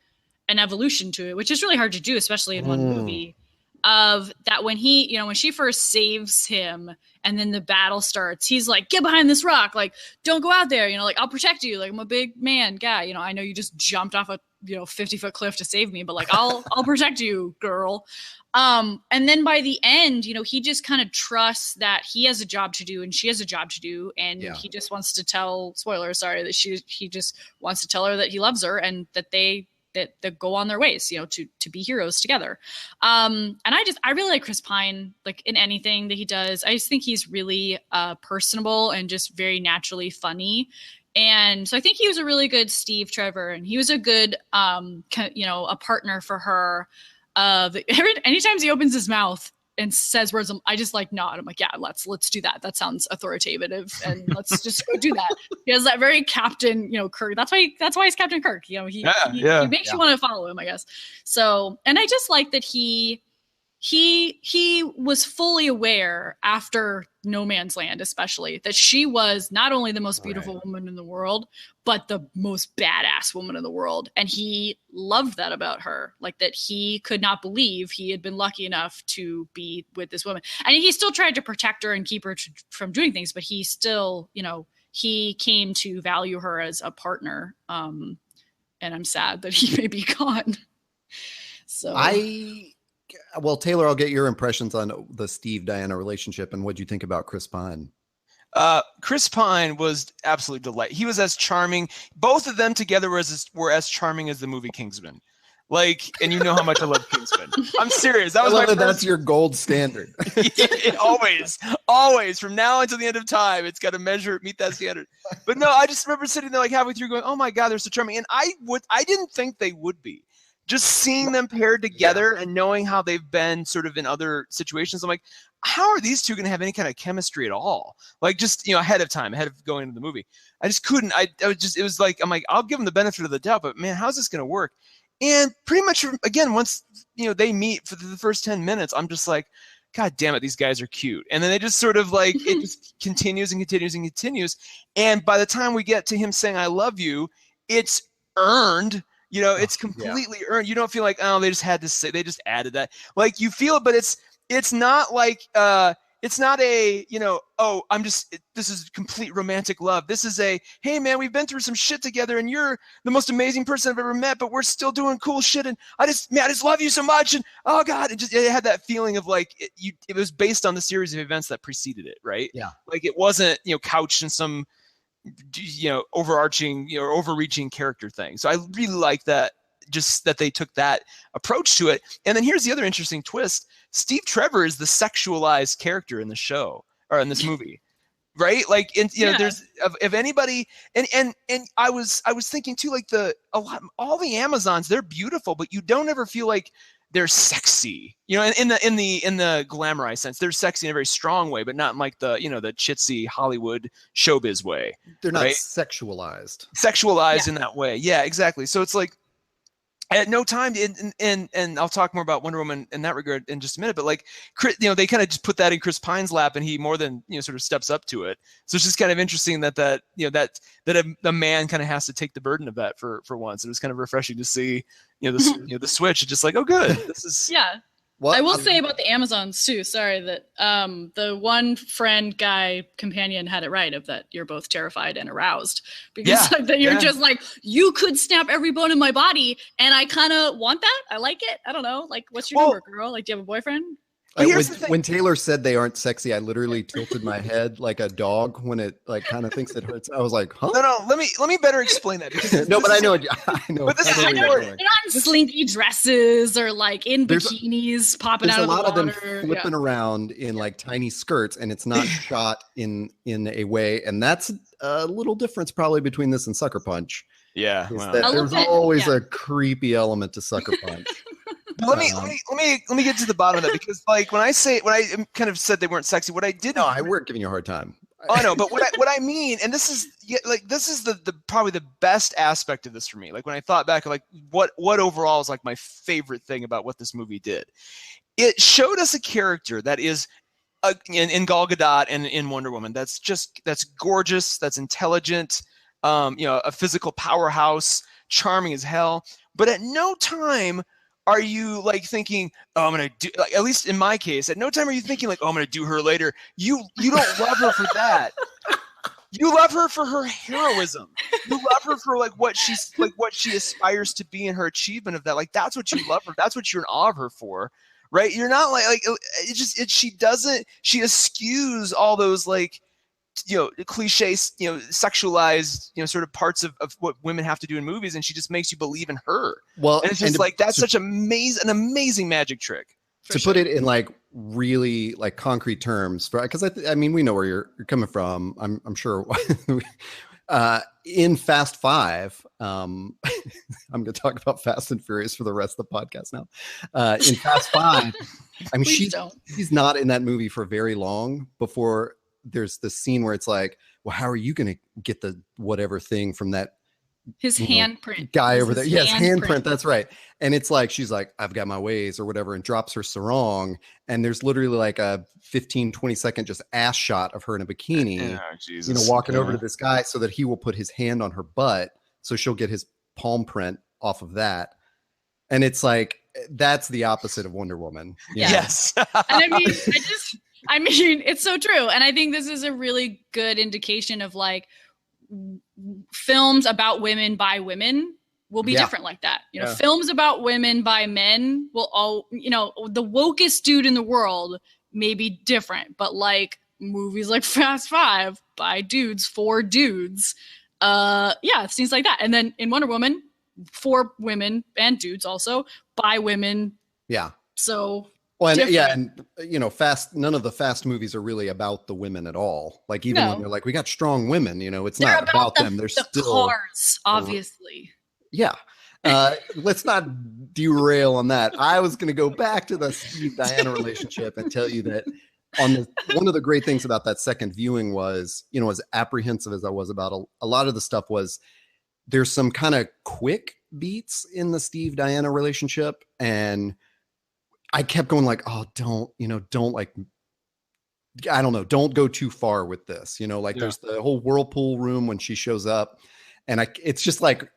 an evolution to it, which is really hard to do, especially in one movie. Of that, when when she first saves him and then the battle starts, he's like, get behind this rock, like, don't go out there, I'll protect you, like, I'm a big man guy, I know you just jumped off a 50-foot cliff to save me, but like I'll protect you, girl. And then by the end, he just kind of trusts that he has a job to do and she has a job to do, and he just wants to tell, that he just wants to tell her that he loves her and that they go on their ways, to be heroes together. And I really like Chris Pine, like in anything that he does. I just think he's really personable and just very naturally funny. And so I think he was a really good Steve Trevor, and he was a good, a partner for her. Anytime he opens his mouth and says words, I just like nod. I'm like, yeah, let's do that. That sounds authoritative, and let's just go do that. He has that very Captain, Kirk. That's why he's Captain Kirk. He makes you want to follow him, I guess. So, and I just like that he was fully aware after No Man's Land, especially, that she was not only the most beautiful woman in the world, but the most badass woman in the world. And he loved that about her, like that he could not believe he had been lucky enough to be with this woman. And he still tried to protect her and keep her from doing things, but he still, he came to value her as a partner. And I'm sad that he may be gone. So Well, Taylor, I'll get your impressions on the Steve Diana relationship and what you think about Chris Pine. Chris Pine was absolutely delightful. He was as charming. Both of them together were as charming as the movie Kingsman. Like, and you know how much I love Kingsman. I'm serious. That was that's your gold standard. always from now until the end of time, it's got to meet that standard. But no, I just remember sitting there like halfway through going, oh my God, they're so charming. And I didn't think they would be. Just seeing them paired together and knowing how they've been sort of in other situations, I'm like, how are these two going to have any kind of chemistry at all? Like, just, ahead of going into the movie. I just couldn't. It was like, I'm like, I'll give them the benefit of the doubt, but man, how's this going to work? And pretty much, again, once, they meet for the first 10 minutes, I'm just like, God damn it, these guys are cute. And then they just sort of like, it just continues and continues and continues. And by the time we get to him saying, I love you, it's earned. It's completely earned. You don't feel like, oh, they just had to say, they just added that. Like, you feel it, but it's not like, it's not a, this is complete romantic love. This is a, hey man, we've been through some shit together and you're the most amazing person I've ever met, but we're still doing cool shit. And I just love you so much. And oh God, it had that feeling of like, it was based on the series of events that preceded it. Right. Yeah. Like, it wasn't, couched in some, overarching or overreaching character thing. So I really like that, just that they took that approach to it. And then here's the other interesting twist. Steve Trevor is the sexualized character in the show or in this movie, right? Like, there's if anybody, and I was thinking too, like all the Amazons, they're beautiful, but you don't ever feel like they're sexy, in the glamorized sense. They're sexy in a very strong way, but not in like the chitsy Hollywood showbiz way. They're not right? sexualized in that way. Yeah, exactly. So it's like, at no time, and I'll talk more about Wonder Woman in that regard in just a minute, but like, they kind of just put that in Chris Pine's lap, and he more than sort of steps up to it. So it's just kind of interesting that a man kind of has to take the burden of that for once. It was kind of refreshing to see the switch. It's just like, oh good, this is What? I will say about the Amazons too. Sorry that the one friend guy companion had it right of that you're both terrified and aroused because that you're just like, you could snap every bone in my body, and I kind of want that. I like it. I don't know. Like, what's your number, girl? Like, do you have a boyfriend? When Taylor said they aren't sexy, I literally tilted my head like a dog when it like kind of thinks it hurts. I was like, huh? No. Let me better explain that. Because no, but I know. But this is they're not in slinky dresses or like in bikinis popping out of the water. There's a lot of them flipping around in like tiny skirts, and it's not shot in a way, and that's a little difference probably between this and Sucker Punch. Yeah, there's always a creepy element to Sucker Punch. Let me get to the bottom of that, because like when I kind of said they weren't sexy, what I did I weren't giving you a hard time. Oh no, but what I mean, and this is the probably the best aspect of this for me. Like when I thought back, like what overall is like my favorite thing about what this movie did. It showed us a character that is in Gal Gadot and in Wonder Woman that's gorgeous, that's intelligent, a physical powerhouse, charming as hell. But at no time are you like thinking, oh, I'm gonna do, like, at least in my case, at no time are you thinking like, oh, I'm gonna do her later. You don't love her for that. You love her for her heroism. You love her for like what she aspires to be in her achievement of that. Like that's what you love her. That's what you're in awe of her for, right? You're not like she eschews all those like cliches, sexualized, sort of parts of what women have to do in movies, and she just makes you believe in her. Well, and it's just like that's such an amazing magic trick. To put it in like really like concrete terms, because I mean we know where you're coming from. I'm sure. In Fast Five, I'm going to talk about Fast and Furious for the rest of the podcast now. In Fast Five, I mean she's not in that movie for very long before there's the scene where it's like, well, how are you going to get the whatever thing from that his handprint guy over there? Yes, handprint. That's right. And it's like she's like, I've got my ways or whatever, and drops her sarong, and there's literally like a 15-20 second just ass shot of her in a bikini, walking over to this guy so that he will put his hand on her butt so she'll get his palm print off of that. And it's like that's the opposite of Wonder Woman. Yes. And I mean, it's so true. And I think this is a really good indication of like films about women by women will be different like that. Films about women by men will all, the wokest dude in the world may be different, but like movies like Fast Five by dudes for dudes. Things like that. And then in Wonder Woman, for women and dudes also by women. Yeah. So well, and none of the Fast movies are really about the women at all. Like even when they're like, we got strong women, it's not about them. They're still cars, obviously. Yeah. Let's not derail on that. I was going to go back to the Steve Diana relationship and tell you that one of the great things about that second viewing was, as apprehensive as I was about a lot of the stuff was there's some kind of quick beats in the Steve Diana relationship, and I kept going like, oh, don't like, I don't know, don't go too far with this, there's the whole whirlpool room when she shows up, and it's just like,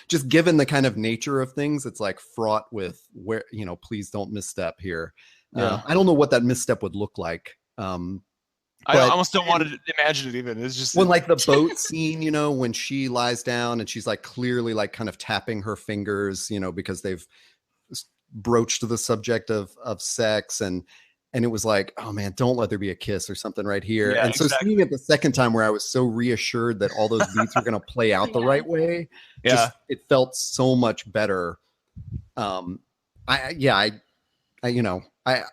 just given the kind of nature of things, it's like fraught with where, please don't misstep here. I don't know what that misstep would look like. I almost don't want to imagine it even. It's just when like the boat scene, when she lies down and she's like clearly like kind of tapping her fingers, because they've broached the subject of sex, and it was like, oh man, don't let there be a kiss or something right here. And so seeing it the second time where I was so reassured that all those beats were going to play out the right way, it felt so much better. I don't know. I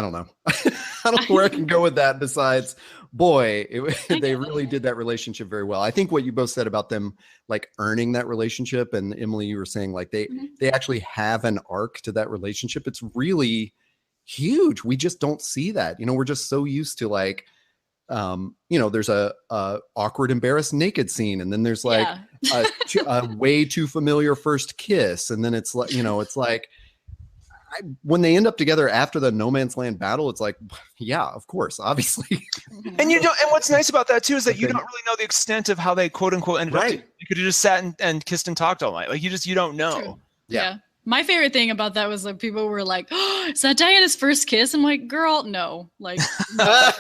don't know where I can go with that besides, boy, they really did that relationship very well. I think what you both said about them like earning that relationship, and Emily, you were saying like they actually have an arc to that relationship. It's really huge. We just don't see that. We're just so used to like, there's a awkward, embarrassed, naked scene, and then there's like a way too familiar first kiss, and then it's like, it's like, when they end up together after the No Man's Land battle, it's like, yeah, of course, obviously. And and what's nice about that too is that you don't really know the extent of how they quote unquote ended up. You could have just sat and kissed and talked all night. Like you don't know. True. Yeah. My favorite thing about that was like people were like, oh, is that Diana's first kiss? I'm like, girl, no. Like, no.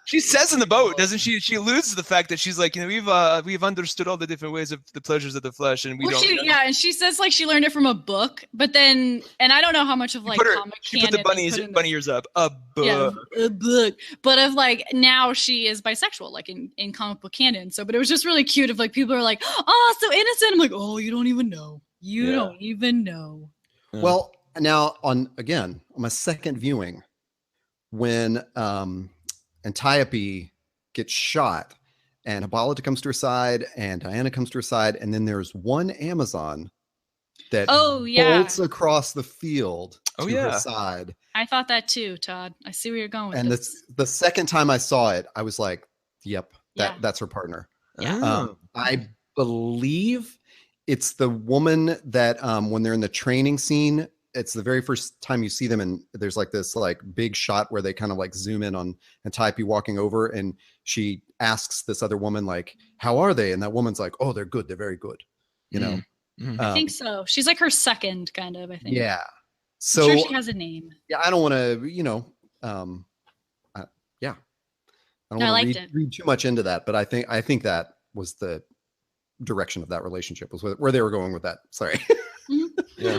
She says in the boat, doesn't she? She alludes to the fact that she's like, we've understood all the different ways of the pleasures of the flesh, and we don't. Yeah, and she says like she learned it from a book, but then, and I don't know how much of like comic she put the bunny ears up. A book. Yeah, a book. But of like now she is bisexual, like in comic book canon. So, but it was just really cute. If like people are like, oh, so innocent. I'm like, oh, you don't even know. You don't even know. Well, now on my second viewing, when Antiope gets shot and Hippolyta comes to her side and Diana comes to her side, and then there's one Amazon that bolts across the field to her side. I thought that too, Todd. I see where you're going with and this. The second time I saw it, I was like, yep, that's her partner. Yeah. I believe it's the woman that when they're in the training scene, it's the very first time you see them, and there's like this like big shot where they kind of like zoom in on Antiope walking over, and she asks this other woman like, how are they? And that woman's like, oh, they're good. They're very good. You know? I think so. She's like her second kind of, I think. Yeah. So I'm sure she has a name. Yeah. I don't want to, I don't want to read too much into that, but I think that was the direction of that relationship, was where they were going with that. Sorry. Yeah.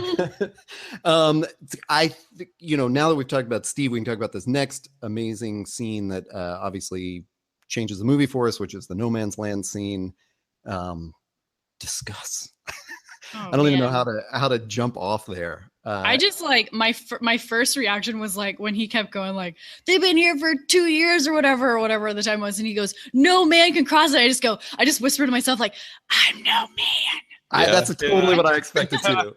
I think, now that we've talked about Steve, we can talk about this next amazing scene that obviously changes the movie for us, which is the no man's land scene. Discuss. I don't even know how to jump off there. I just like my first reaction was like when he kept going like, they've been here for 2 years or whatever the time was, and he goes, no man can cross it. I just whispered to myself like, I'm no man. That's totally what I expected too.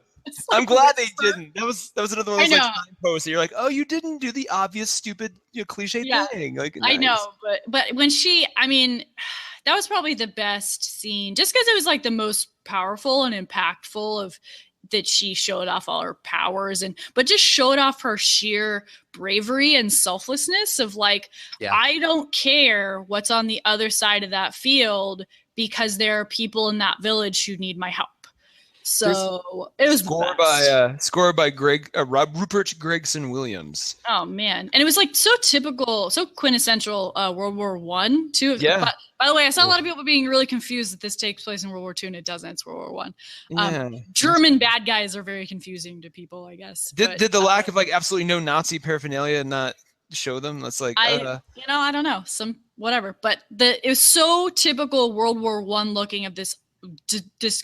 I'm glad they didn't. That was another one of those like signposts. You're like, oh, you didn't do the obvious, stupid, cliche thing. Like, I know, but when that was probably the best scene, just because it was like the most powerful and impactful of that she showed off all her powers but just showed off her sheer bravery and selflessness of like, I don't care what's on the other side of that field because there are people in that village who need my help. So it was score by Rupert Gregson Williams. Oh man, and it was like so typical, so quintessential World War I too. Yeah. By the way, I saw a lot of people being really confused that this takes place in World War II, and it doesn't. It's World War I. German bad guys are very confusing to people, I guess. Did the lack of like absolutely no Nazi paraphernalia not show them? That's like I don't know, some whatever. But it was so typical World War I looking of this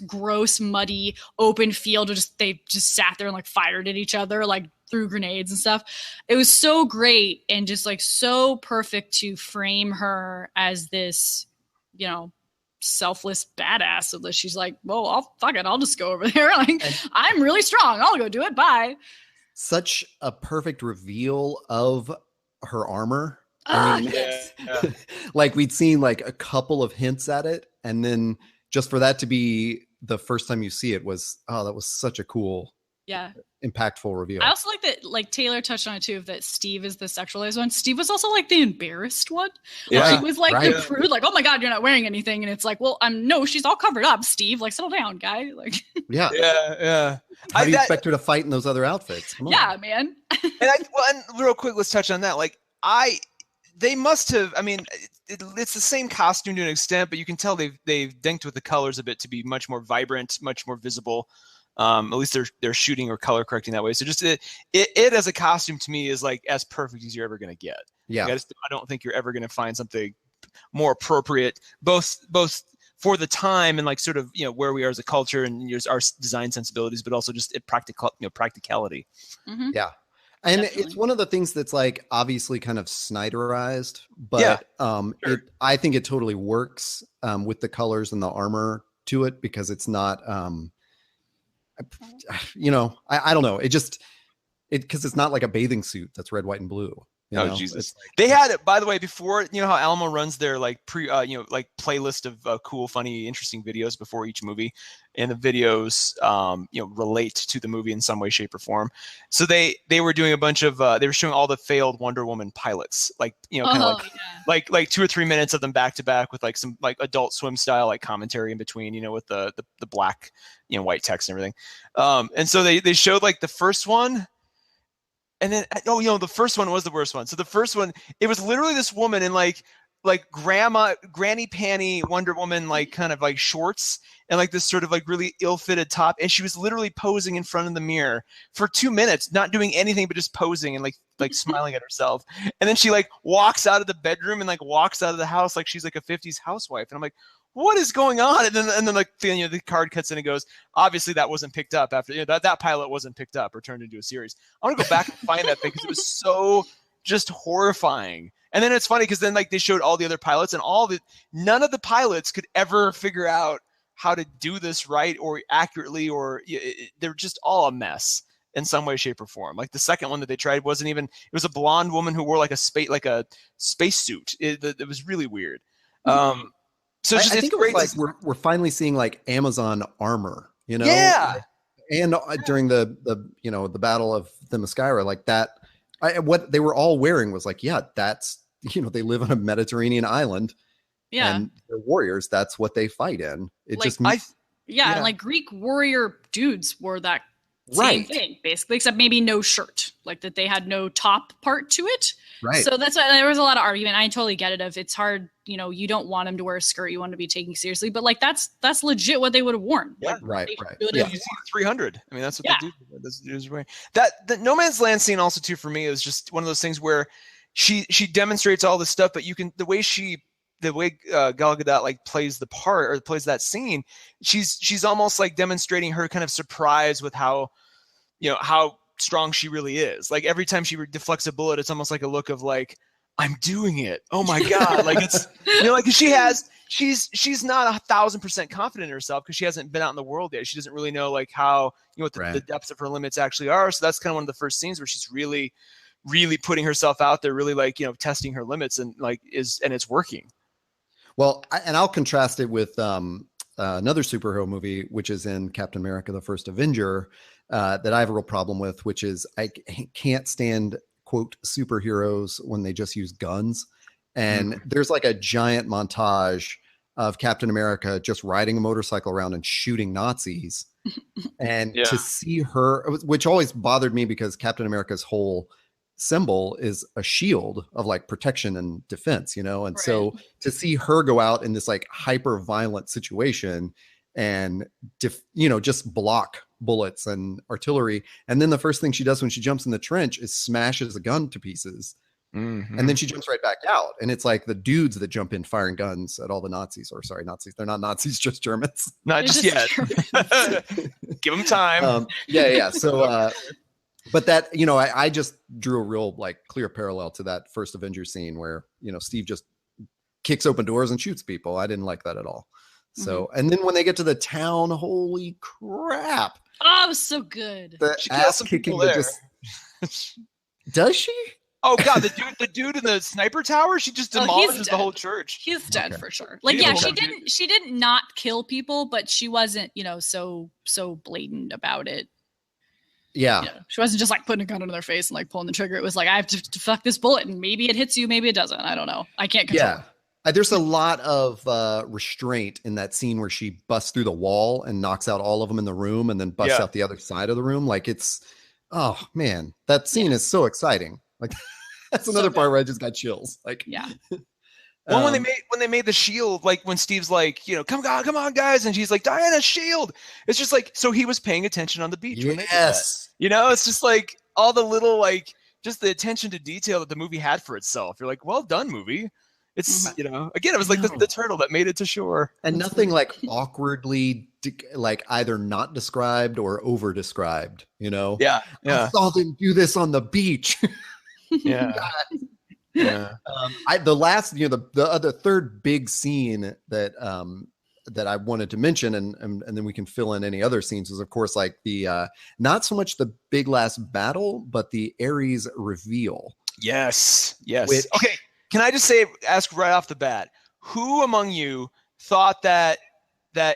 gross, muddy, open field. They just sat there and like fired at each other, like threw grenades and stuff. It was so great and just like so perfect to frame her as this, selfless badass. So that she's like, well, I'll just go over there. Like, I'm really strong. I'll go do it. Bye. Such a perfect reveal of her armor. Like we'd seen like a couple of hints at it, and then just for that to be the first time you see it was, that was such a cool, impactful reveal. I also like that, like Taylor touched on it too, that Steve is the sexualized one. Steve was also like the embarrassed one. Yeah, he was like the prude, like, oh my God, you're not wearing anything. And it's like, well, no, she's all covered up, Steve. Like, settle down, guy. Like, yeah. How do you expect her to fight in those other outfits? Come on. Yeah, man. and real quick, let's touch on that. Like, they must have, it's the same costume to an extent, but you can tell they've denked with the colors a bit to be much more vibrant, much more visible. At least they're shooting or color correcting that way. So just it as a costume to me is like as perfect as you're ever going to get. Yeah. Like, I don't think you're ever going to find something more appropriate, both for the time and like sort of, where we are as a culture and our design sensibilities, but also just practicality. Mm-hmm. Yeah. And Definitely. It's one of the things that's like obviously kind of Snyderized, but I think it totally works with the colors and the armor to it, because it's not, I don't know. Because it's not like a bathing suit that's red, white, and blue. You know? Jesus! They had it, by the way, before, you know how Alamo runs their like like playlist of cool, funny, interesting videos before each movie, and the videos relate to the movie in some way, shape, or form. So they were doing a bunch of they were showing all the failed Wonder Woman pilots, like kind of like 2 or 3 minutes of them back to back with like some like Adult Swim style like commentary in between, with the black white text and everything. And so they showed like the first one. And then, the first one was the worst one. So the first one, it was literally this woman in like granny panty Wonder Woman, like kind of like shorts and like this sort of like really ill-fitted top. And she was literally posing in front of the mirror for 2 minutes, not doing anything but just posing and like smiling at herself. And then she like walks out of the bedroom and like walks out of the house like she's like a 50s housewife. And I'm like, what is going on? And then like the card cuts in and goes, obviously that wasn't picked up after that pilot wasn't picked up or turned into a series. I want to go back and find that thing because it was so just horrifying. And then it's funny because then like they showed all the other pilots and none of the pilots could ever figure out how to do this right or accurately, or they're just all a mess in some way, shape, or form. Like the second one that they tried wasn't even. It was a blonde woman who wore like a space suit. It was really weird. So I think it was like we're finally seeing like Amazon armor, Yeah. And during the battle of the Themyscira, like that, what they were all wearing was like, that's they live on a Mediterranean island, and they're warriors. That's what they fight in. It like, just and like Greek warrior dudes wore that same thing basically, except maybe no shirt, like that they had no top part to it. Right. So that's why there was a lot of argument. I totally get it. If it's hard, you don't want them to wear a skirt, you want to be taken seriously. But like that's legit what they would have worn. Yeah, like, right. You see 300. I mean, that's what they do. That's what they wearing. The No Man's Land scene also too for me is just one of those things where she demonstrates all this stuff, but the way Gal Gadot like plays the part or plays that scene, she's almost like demonstrating her kind of surprise with how strong she really is. Like every time she deflects a bullet, it's almost like a look of like, I'm doing it. Oh my God. Like it's, like she's not 1,000% confident in herself because she hasn't been out in the world yet. She doesn't really know like how, what the depths of her limits actually are. So that's kind of one of the first scenes where she's really, really putting herself out there, really like, testing her limits and it's working. Well, and I'll contrast it with another superhero movie, which is in Captain America, the First Avenger, that I have a real problem with, which is I can't stand, quote, superheroes when they just use guns. And there's like a giant montage of Captain America just riding a motorcycle around and shooting Nazis. And to see her, which always bothered me because Captain America's whole symbol is a shield of like protection and defense, and so to see her go out in this like hyper violent situation and just block bullets and artillery, and then the first thing she does when she jumps in the trench is smashes a gun to pieces, and then she jumps right back out, and it's like the dudes that jump in firing guns at all the Nazis, or sorry, Nazis, they're not Nazis, just Germans, not just yet. Give them time. So but that, I just drew a real like clear parallel to that first Avengers scene where, Steve just kicks open doors and shoots people. I didn't like that at all. So, and then when they get to the town, holy crap. Oh, it was so good. The ass kicking that just, does she? Oh God, the dude in the sniper tower, she just demolishes the whole church. He's dead for sure. Like, she didn't not kill people, but she wasn't, so blatant about it. Yeah. She wasn't just like putting a gun into their face and like pulling the trigger. It was like, I have to fuck this bullet, and maybe it hits you, maybe it doesn't. I don't know. I can't control it. There's a lot of restraint in that scene where she busts through the wall and knocks out all of them in the room and then busts out the other side of the room. Like oh man, that scene is so exciting. Like that's another part where I just got chills. Like, Well, when they made the shield, like when Steve's like, come on, guys, and she's like, Diana's shield. It's just like, so he was paying attention on the beach. Yes. It's just like all the little like just the attention to detail that the movie had for itself. You're like, well done, movie. It's again, it was like the turtle that made it to shore, and nothing like awkwardly like either not described or over described. I saw them do this on the beach. The last, the other third big scene that I wanted to mention, and then we can fill in any other scenes, is of course like the not so much the big last battle, but the Ares reveal. Yes. Which- Okay. Can I just ask right off the bat, who among you thought that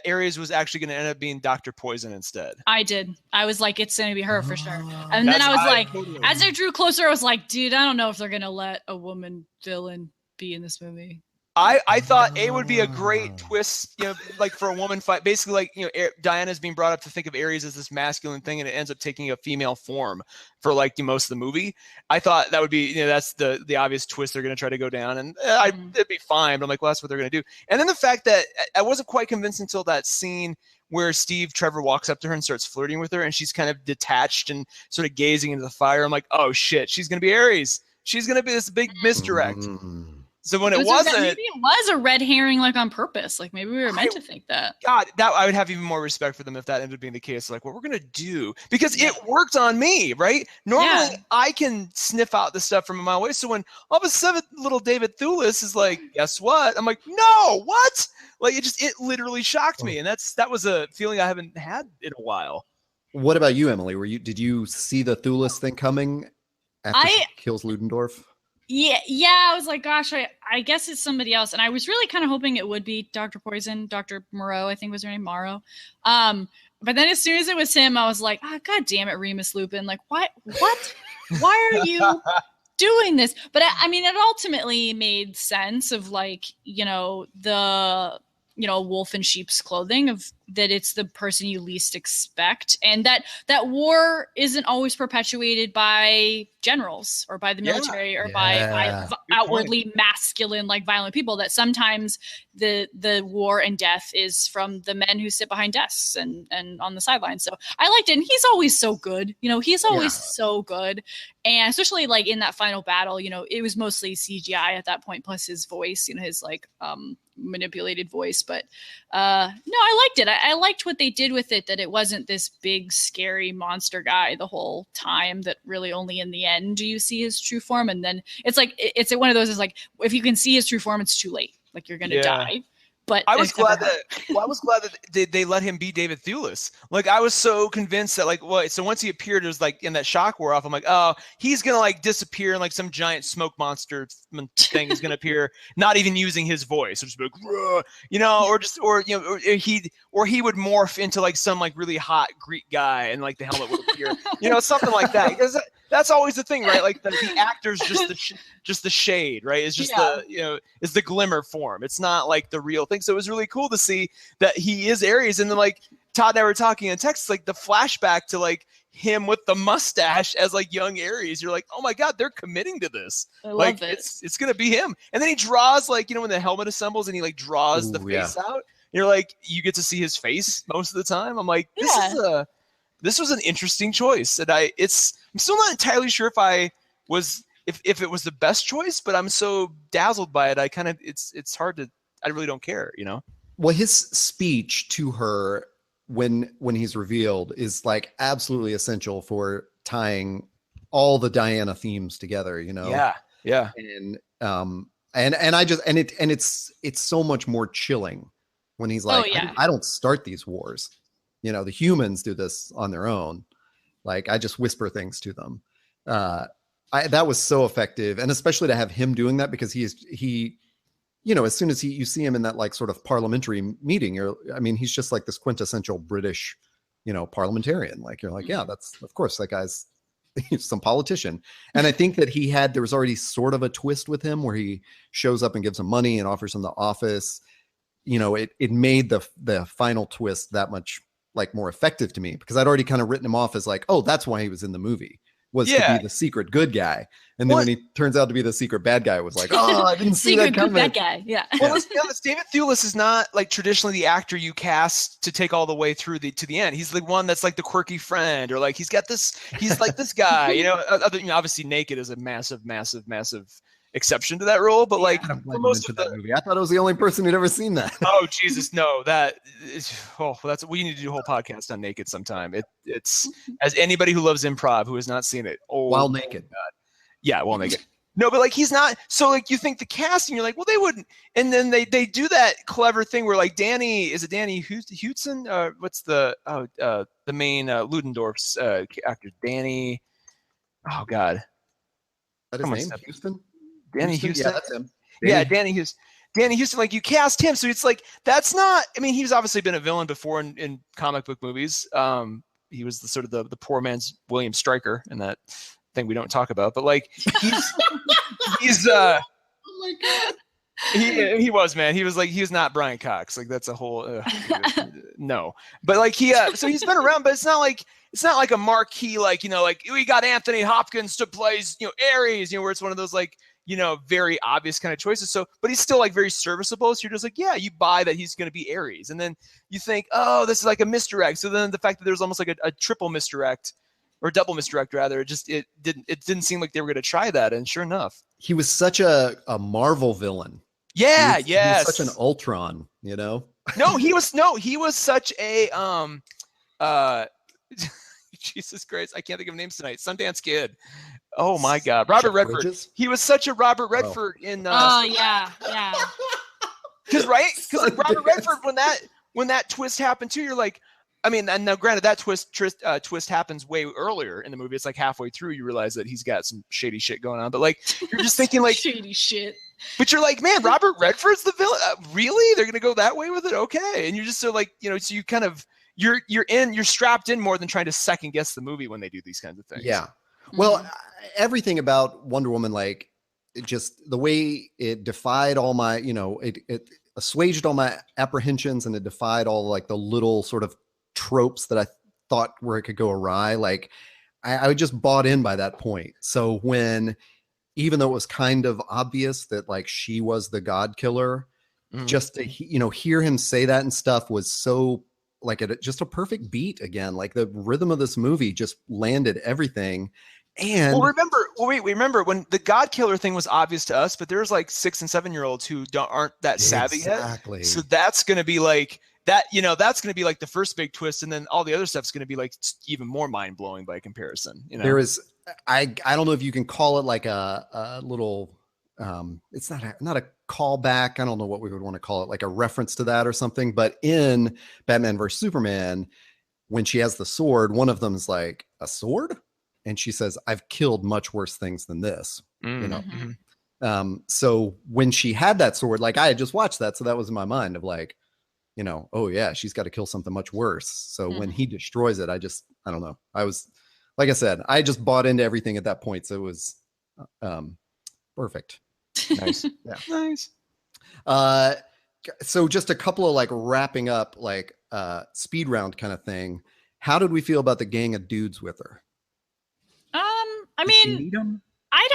Ares was actually going to end up being Dr. Poison instead? I did. I was like, it's going to be her for sure. And then I was like, as I drew closer, I was like, dude, I don't know if they're going to let a woman villain be in this movie. I thought it would be a great twist, like for a woman fight. Basically, like, Diana's being brought up to think of Ares as this masculine thing, and it ends up taking a female form for like most of the movie. I thought that would be, that's the obvious twist they're going to try to go down, and it'd be fine. But I'm like, well, that's what they're going to do. And then the fact that I wasn't quite convinced until that scene where Steve Trevor walks up to her and starts flirting with her, and she's kind of detached and sort of gazing into the fire. I'm like, oh shit, she's going to be Ares. She's going to be this big misdirect. Mm. So when it wasn't, maybe it was a red herring, like on purpose. Like maybe we were meant to think that. God, that I would have even more respect for them if that ended up being the case. Like, what we're gonna do, because it worked on me, right? Normally, I can sniff out the stuff from a mile away. So when all of a sudden, little David Thewlis is like, "Guess what?" I'm like, "No, what?" Like it literally shocked me, and that was a feeling I haven't had in a while. What about you, Emily? Did you see the Thewlis thing coming after she kills Ludendorff? Yeah, I was like, gosh, I guess it's somebody else. And I was really kind of hoping it would be Dr. Poison, Dr. Moreau, I think was her name, Morrow. But then as soon as it was him, I was like, God damn it, Remus Lupin. Like, what? Why are you doing this? But I mean, it ultimately made sense of like, the wolf in sheep's clothing, of that it's the person you least expect, and that war isn't always perpetuated by generals or by the military or by outwardly masculine, like violent people. That sometimes the war and death is from the men who sit behind desks and on the sidelines. So I liked it, and he's always so good. He's always so good, and especially like in that final battle, it was mostly CGI at that point, plus his voice, his like manipulated voice. But no, I liked it. I liked what they did with it, that it wasn't this big scary monster guy the whole time, that really only in the end do you see his true form. And then it's like it's one of those, is like, if you can see his true form, it's too late, like you're gonna die. But I was glad that they let him be David Thewlis. Like, I was so convinced that, like, so once he appeared, it was like, in that shock wore off, I'm like, oh, he's gonna like disappear, and like some giant smoke monster thing is gonna appear, not even using his voice, or just be like, or he would morph into like some like really hot Greek guy, and like the helmet would appear, something like that. Because that's always the thing, right? Like the actor's just the shade, right? It's just it's the glimmer form. It's not like the real thing. So it was really cool to see that he is Ares. And then like Todd and I were talking in text, like the flashback to like him with the mustache as like young Ares. You're like, oh my God, they're committing to this. I love it. It's gonna be him. And then he draws, like, when the helmet assembles and he like draws the face out. You're like, you get to see his face most of the time. I'm like, this was an interesting choice. And I'm still not entirely sure if it was the best choice, but I'm so dazzled by it. It's hard to, I really don't care, Well, his speech to her when he's revealed is like absolutely essential for tying all the Diana themes together, Yeah. And it's so much more chilling when he's like, I don't start these wars. The humans do this on their own. Like, I just whisper things to them. That was so effective. And especially to have him doing that, because he as soon as you see him in that like sort of parliamentary meeting, he's just like this quintessential British, parliamentarian. Like, you're like, yeah, that's, of course, that guy's some politician. And I think that there was already sort of a twist with him where he shows up and gives him money and offers him the office. It made the final twist that much like more effective to me, because I'd already kind of written him off as like, oh, that's why he was in the movie, was to be the secret good guy. And then when he turns out to be the secret bad guy, it was like, oh, I didn't see that coming. Secret good bad guy, yeah. Well, let's be honest, David Thewlis is not like traditionally the actor you cast to take all the way through to the end. He's the one that's like the quirky friend, or like he's like this guy, obviously Naked is a massive, massive, massive exception to that rule, but like for most of that movie, I thought I was the only person who'd ever seen that. Oh Jesus, no! We need to do a whole podcast on Naked sometime. It's as anybody who loves improv who has not seen it. Oh, While Naked, God. Yeah, While Naked. No, but like he's not. So like you think the casting, you're like, well, they wouldn't. And then they do that clever thing where like Danny Hutson? What's the main Ludendorff's actor? Danny. Oh God. That his name? Houston? Danny Houston. Yeah, that's him. Danny Houston. Danny Houston, like you cast him, so it's like that's not. I mean, he's obviously been a villain before in comic book movies. He was the sort of the poor man's William Stryker in that thing we don't talk about. But like he's oh my god. He was, man. He was not Brian Cox. Like that's a whole no. But like so he's been around, but it's not like a marquee, like, you know, like we got Anthony Hopkins to play, you know, Ares, you know, where it's one of those like, you know, very obvious kind of choices. So, but he's still like very serviceable. So you're just like, yeah, you buy that he's going to be Ares. And then you think, oh, this is like a misdirect. So then the fact that there's almost like a triple misdirect or double misdirect rather, it didn't seem like they were going to try that. And sure enough, he was such a Marvel villain. Yeah. He was such an Ultron, you know? He was such a, Jesus Christ, I can't think of names tonight. Sundance Kid. Oh my God, Robert Redford. Bridges? He was such a Robert Redford in. Oh yeah. Because like Robert Redford, when that twist happened too, you're like, I mean, and now granted that twist happens way earlier in the movie. It's like halfway through you realize that he's got some shady shit going on. But like you're just thinking like shady shit. But you're like, man, Robert Redford's the villain. Really? They're gonna go that way with it? Okay. And you're just so like, you know, so you kind of. You're strapped in more than trying to second guess the movie when they do these kinds of things. Yeah. Well, everything about Wonder Woman, like it just the way it defied all my, you know, it assuaged all my apprehensions and it defied all like the little sort of tropes that I thought where it could go awry. Like I just bought in by that point. So when, even though it was kind of obvious that like she was the God killer, just to, you know, hear him say that and stuff was so like just a perfect beat again. Like the rhythm of this movie just landed everything. And remember when the God killer thing was obvious to us, but there's like 6 and 7 year olds who aren't that savvy yet. So that's going to be like that, you know, that's going to be like the first big twist. And then all the other stuff's going to be like even more mind blowing by comparison. You know, there is, I don't know if you can call it like a little, it's not a callback. I don't know what we would want to call it, like a reference to that or something. But in Batman vs Superman, when she has the sword, one of them is like, a sword? And she says, I've killed much worse things than this. You know? So when she had that sword, like I had just watched that. So that was in my mind of like, you know, oh yeah, she's got to kill something much worse. So when he destroys it, I don't know. I was, like I said, I just bought into everything at that point. So it was perfect. Nice. Yeah. Nice. So just a couple of like wrapping up, like speed round kind of thing. How did we feel about the gang of dudes with her? I mean, I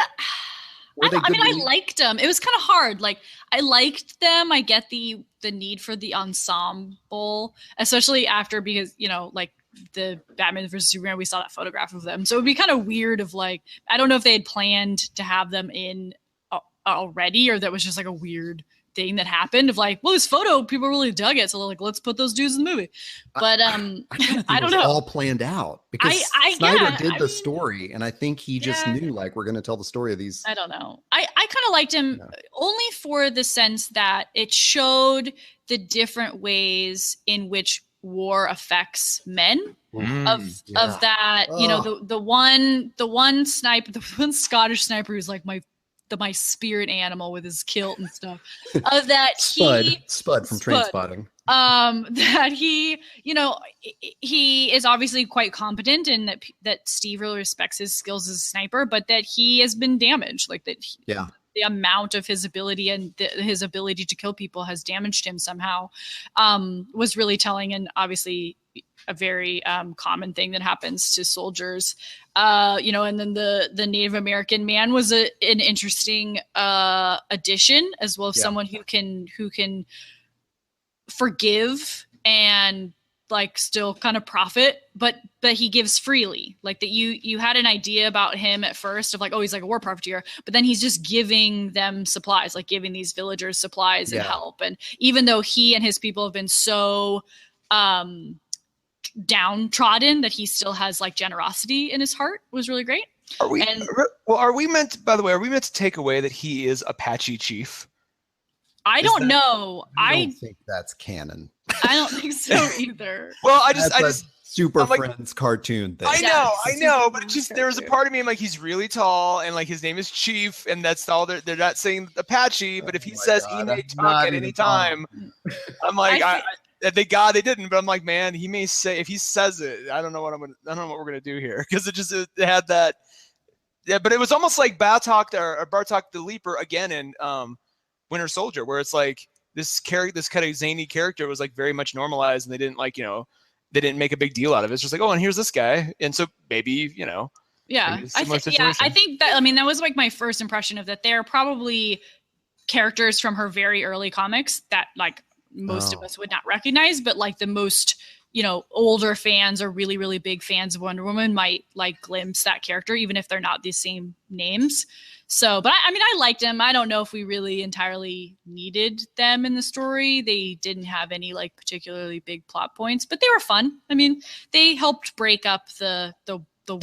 liked them. It was kind of hard. Like I liked them. I get the need for the ensemble, especially after, because, you know, like the Batman vs Superman, we saw that photograph of them. So it would be kind of weird of like, I don't know if they had planned to have them in already, or that was just like a weird thing that happened of like, well, this photo, people really dug it, so they're like, let's put those dudes in the movie. But I don't know, all planned out because Snyder did the story, and I think he just knew like we're going to tell the story of these. I don't know. I kind of liked him only for the sense that it showed the different ways in which war affects men. Of that, you know, the one sniper, the one Scottish sniper who's like my spirit animal with his kilt and stuff. Of that Spud from Trainspotting. That he, you know, he is obviously quite competent, and that Steve really respects his skills as a sniper, but that he has been damaged. Like that. The amount of his ability and his ability to kill people has damaged him somehow, was really telling, and obviously a very common thing that happens to soldiers, you know. And then the Native American man was an interesting addition as well, as someone who can forgive and like still kind of profit, but he gives freely. Like that you had an idea about him at first of like, oh, he's like a war profiteer, but then he's just giving them supplies, like giving these villagers supplies and help. And even though he and his people have been so downtrodden, that he still has like generosity in his heart, was really great. Are we meant to take away that he is Apache chief? I don't know. I don't think that's canon. I don't think so either. Well, Super I'm like, Friends cartoon thing. I Yes. know, but it's just there was a part of me, I'm like, he's really tall, and like his name is Chief, and that's all they're not saying Apache, but if he Oh my says God, he may that's talk not at any even time, I'm like, I thank God they didn't, but I'm like, man, he may say, if he says it, I don't know what we're gonna do here, because it had that, yeah, but it was almost like Bartok the Leaper again in Winter Soldier, where it's like this kind of zany character was like very much normalized, and they didn't they didn't make a big deal out of it. It's just like, oh, and here's this guy, and so maybe Yeah, maybe a similar situation. I think that, I mean, that was like my first impression of that. They're probably characters from her very early comics that like most of us would not recognize, but like the most, older fans or really, really big fans of Wonder Woman might like glimpse that character, even if they're not the same names. So, but I mean, I liked them. I don't know if we really entirely needed them in the story. They didn't have any like particularly big plot points, but they were fun. I mean, they helped break up the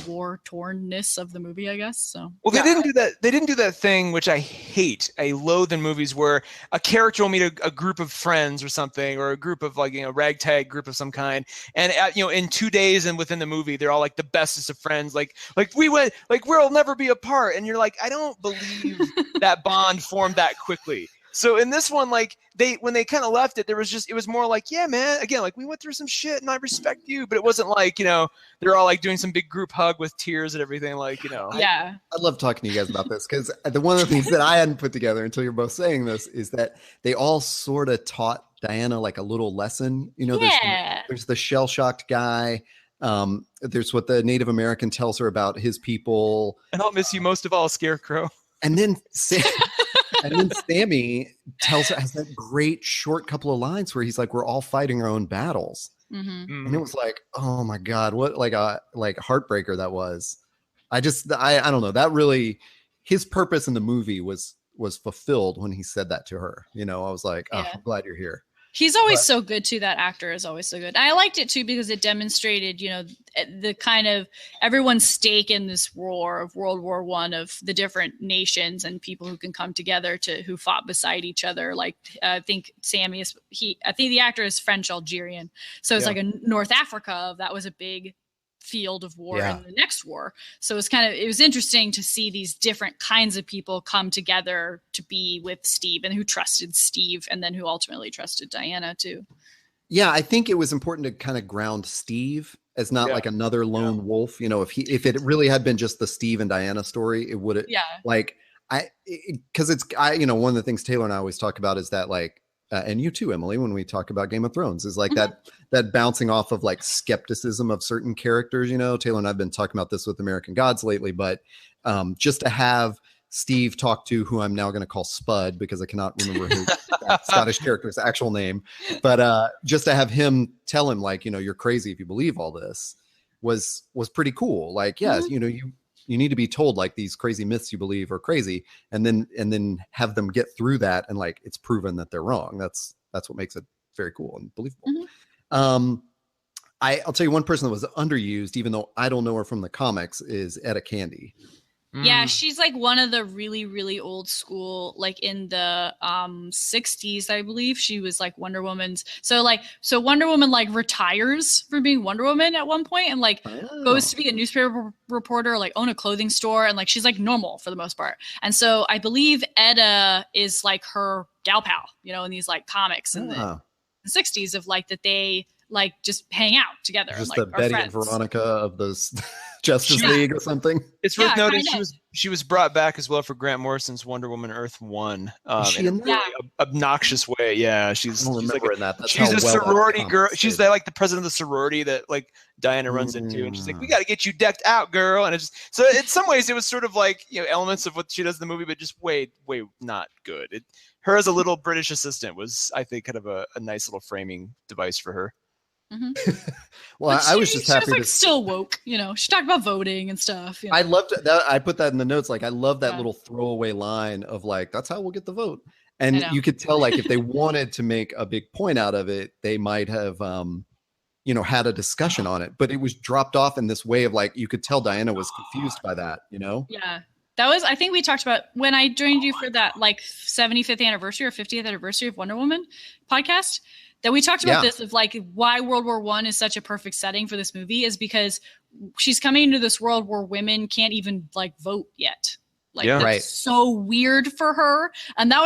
war tornness of the movie, I guess. So well, they didn't do that thing which I hate. I loathe in movies where a character will meet a group of friends or something, or a group of like ragtag group of some kind, and in 2 days and within the movie they're all like the bestest of friends, like we'll never be apart, and you're like, I don't believe that bond formed that quickly. So in this one, like when they kind of left it, it was more like, yeah, man, again, like we went through some shit and I respect you, but it wasn't like, they're all like doing some big group hug with tears and everything, like, Yeah. I love talking to you guys about this, because one of the things that I hadn't put together until you're both saying this is that they all sort of taught Diana like a little lesson. There's the shell-shocked guy. There's what the Native American tells her about his people. And I'll miss you most of all, Scarecrow. And then Sammy has that great short couple of lines where he's like, we're all fighting our own battles. Mm-hmm. And it was like, oh my God, what like a heartbreaker that was. I don't know, that really, his purpose in the movie was fulfilled when he said that to her. I was like, oh, I'm glad you're here. He's always so good too. That actor is always so good. And I liked it too because it demonstrated, the kind of everyone's stake in this war of World War I, of the different nations and people who can come together who fought beside each other. Like I think Sammy I think the actor is French Algerian, so it's like a North Africa. That was a big field of war in the next war. So it was interesting to see these different kinds of people come together to be with Steve, and who trusted Steve, and then who ultimately trusted Diana too. Yeah, I think it was important to kind of ground Steve as not like another lone wolf. If it really had been just the Steve and Diana story, it would have because one of the things Taylor and I always talk about is that like, and you too, Emily, when we talk about Game of Thrones, is like that bouncing off of like skepticism of certain characters. Taylor and I've been talking about this with American Gods lately, but just to have Steve talk to, who I'm now going to call Spud because I cannot remember that Scottish character's actual name, but just to have him tell him like, you're crazy if you believe all this was pretty cool. Like, yes, you need to be told like these crazy myths you believe are crazy, and then have them get through that, and like it's proven that they're wrong. That's what makes it very cool and believable. Mm-hmm. I'll tell you one person that was underused, even though I don't know her from the comics, is Etta Candy. Yeah, she's like one of the really, really old school, like in the 60s, I believe. She was like Wonder Woman's. So Wonder Woman like retires from being Wonder Woman at one point and like goes to be a newspaper reporter, like own a clothing store, and like she's like normal for the most part. And so I believe Etta is like her gal pal, in these like comics in the 60s of like that they like just hang out together. Just and, like, the Betty friends. and Veronica of those Justice League or something. It's worth noting she was brought back as well for Grant Morrison's Wonder Woman Earth 1 in a really obnoxious way. Yeah, she's a sorority girl. She's like the president of the sorority that like Diana runs into, and she's like, "We got to get you decked out, girl." And it's just so in some ways it was sort of like elements of what she does in the movie, but just way not good. Her as a little British assistant was, I think, kind of a nice little framing device for her. Mm-hmm. Well, I was just happy. She was like still woke, She talked about voting and stuff. I loved that. I put that in the notes. Like, I love that little throwaway line of like, "That's how we'll get the vote." And you could tell, like, if they wanted to make a big point out of it, they might have, had a discussion on it. But it was dropped off in this way of like, you could tell Diana was confused by that. Yeah. That was, I think we talked about when I joined you for that like 75th anniversary or 50th anniversary of Wonder Woman podcast. that we talked about this of like why World War I is such a perfect setting for this movie is because she's coming into this world where women can't even like vote yet. Like that's so weird for her. And that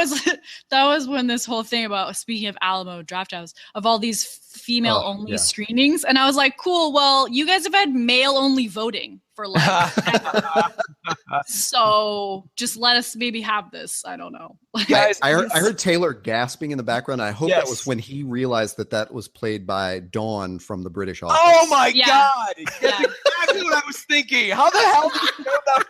was when this whole thing about, speaking of Alamo Drafthouse, of all these female only screenings. And I was like, cool, well, you guys have had male only voting for like ever. So just let us maybe have this. I don't know. Guys, I heard Taylor gasping in the background. I hope that was when he realized that was played by Dawn from the British Office. Oh my God. That's exactly what I was thinking. How the hell did you know that?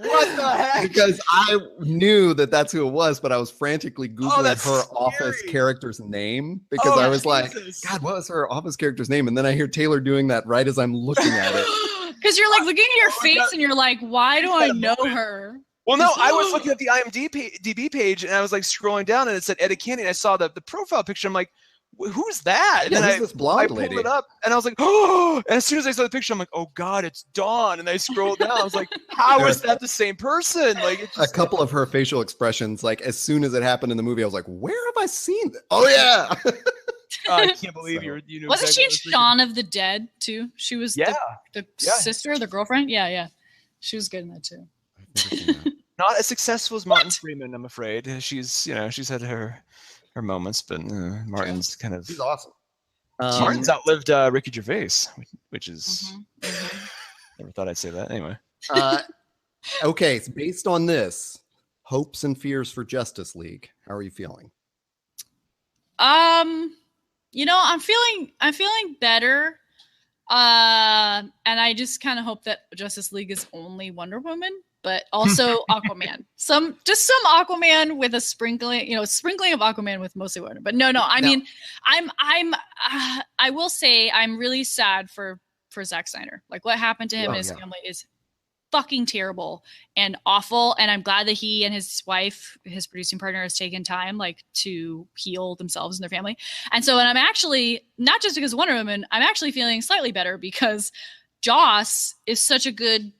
What the heck? Because I knew that's who it was, but I was frantically Googling her Office character's name because I was like, God, what was her Office character's name? And then I hear Taylor doing that right as I'm looking at it. Because you're like looking at your face and you're like, why do I know her? Well, no, I was looking at the IMDb page and I was like scrolling down and it said Etta Candy. And I saw the profile picture. I'm like, who's that? And then this blonde lady? Pulled it up and I was like, oh, and as soon as I saw the picture, I'm like, oh God, it's Dawn. And I scrolled down. I was like, how is that the same person? Like a couple of her facial expressions, like as soon as it happened in the movie, I was like, where have I seen this? Oh yeah. I can't believe you knew. Wasn't she in Shaun of the Dead too? She was the sister, the girlfriend. Yeah. She was good in that too. Not as successful as Martin Freeman, I'm afraid. She's had her moments, but Martin's kind of. He's awesome. Martin's outlived Ricky Gervais, which is. Never thought I'd say that. Anyway. Okay, so based on this, hopes and fears for Justice League. How are you feeling? I'm feeling better. And I just kind of hope that Justice League is only Wonder Woman, but also Aquaman. Some Aquaman with a sprinkling of Aquaman with mostly Wonder. But no. I mean, I will say I'm really sad for Zack Snyder. Like what happened to him and his family is fucking terrible and awful. And I'm glad that he and his wife, his producing partner, has taken time like to heal themselves and their family. And so, and I'm actually, not just because of Wonder Woman, I'm actually feeling slightly better because Joss is such a good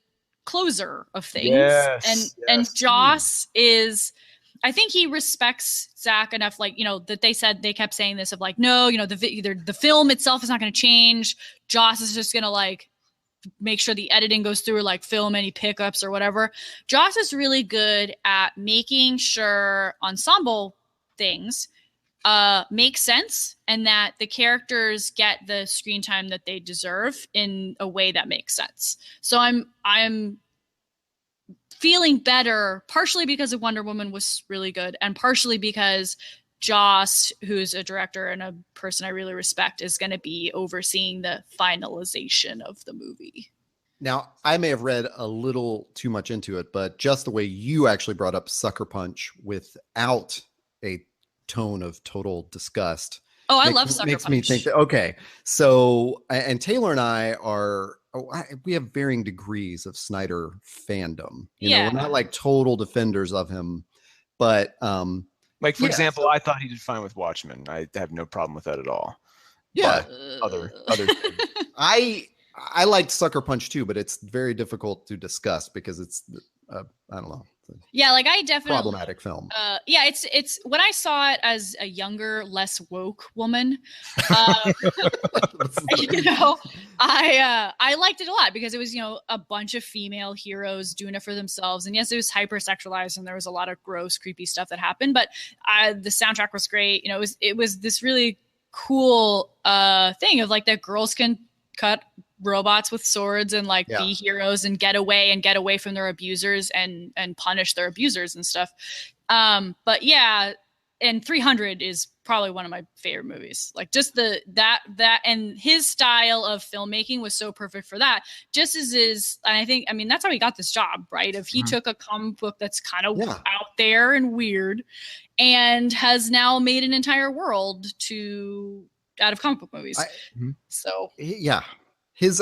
closer of things. And Joss is, I think he respects Zack enough, like, that they kept saying this of like, no, the film itself is not going to change. Joss is just going to like make sure the editing goes through, like film any pickups or whatever. Joss is really good at making sure ensemble things make sense and that the characters get the screen time that they deserve in a way that makes sense. So I'm feeling better, partially because of Wonder Woman was really good and partially because Joss, who's a director and a person I really respect, is going to be overseeing the finalization of the movie. Now, I may have read a little too much into it, but just the way you actually brought up Sucker Punch without a tone of total disgust. Oh, I love Sucker Punch. Makes me think that, okay. So, and Taylor and I we have varying degrees of Snyder fandom. We're not like total defenders of him, but, like, for example, I thought he did fine with Watchmen. I have no problem with that at all. Yeah. But other things. I liked Sucker Punch too, but it's very difficult to discuss because it's, I don't know. Yeah, like I definitely problematic film. It's when I saw it as a younger, less woke woman, I liked it a lot because it was, a bunch of female heroes doing it for themselves. And yes, it was hypersexualized and there was a lot of gross, creepy stuff that happened, but the soundtrack was great. It was this really cool thing of like that girls can cut robots with swords and like be heroes and get away from their abusers and punish their abusers and stuff. But yeah, and 300 is probably one of my favorite movies. Like just that and his style of filmmaking was so perfect for that. Just as is, and I mean that's how he got this job, right? If he took a comic book that's kind of out there and weird and has now made an entire world out of comic book movies. So yeah. His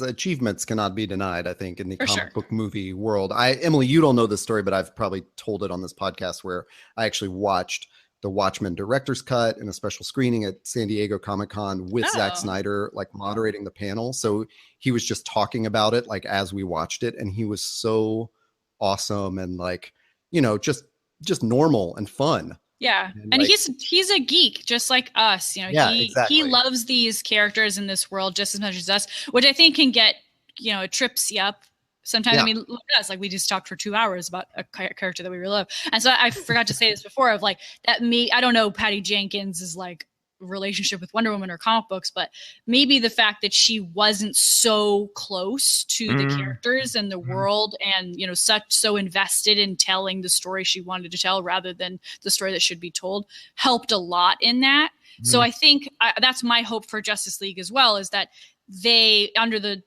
achievements cannot be denied, I think, in the comic book movie world. Emily, you don't know this story, but I've probably told it on this podcast where I actually watched the Watchmen director's cut in a special screening at San Diego Comic-Con with Zack Snyder, like moderating the panel. So he was just talking about it like as we watched it, and he was so awesome and like, just normal and fun. Yeah. And like, he's a geek just like us, you know. Yeah, he loves these characters in this world just as much as us, which I think can get, you know, it trips you up sometimes. I mean, look at us, like we just talked for 2 hours about a character that we really love. And so I forgot to say this before, of like that I don't know Patty Jenkins is like relationship with Wonder Woman or comic books, but maybe the fact that she wasn't so close to the characters and the world, and you know, so invested in telling the story she wanted to tell rather than the story that should be told, helped a lot in that. So I think that's my hope for Justice League as well, is that they, under the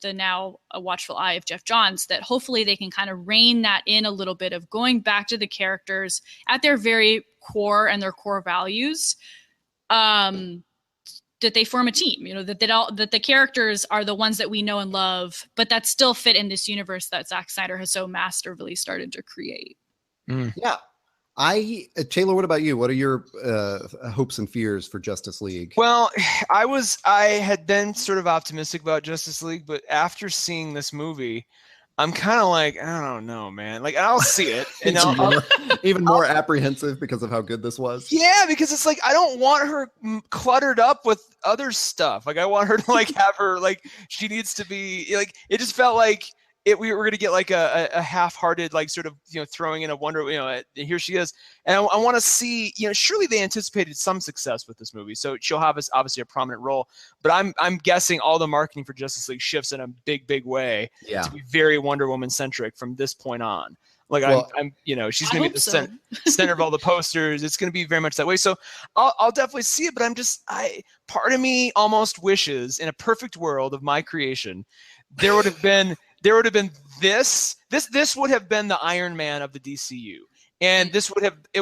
now a watchful eye of Jeff Johns, that hopefully they can kind of rein that in a little bit, of going back to the characters at their very core and their core values. That they form a team, you know, that the characters are the ones that we know and love, but that still fit in this universe that Zack Snyder has so masterfully started to create. Yeah. Taylor, what about you? What are your hopes and fears for Justice League? Well, I had been sort of optimistic about Justice League, but after seeing this movie, I'm kind of like, I don't know, man. Like, I'll see it, and even more apprehensive because of how good this was. Yeah, because it's like, I don't want her cluttered up with other stuff. Like, I want her to like have her, like, she needs to be like. It just felt like we were gonna get like a half-hearted, like, sort of, you know, throwing in a Wonder, you know, here she is, and I want to see, you know, surely they anticipated some success with this movie, so she'll have obviously a prominent role, but I'm guessing all the marketing for Justice League shifts in a big way to be very Wonder Woman centric from this point on. Like, I'm you know, she's gonna be the center of all the posters. It's gonna be very much that way. So I'll definitely see it, but part of me almost wishes, in a perfect world of my creation, there would have been this would have been the Iron Man of the DCU. And it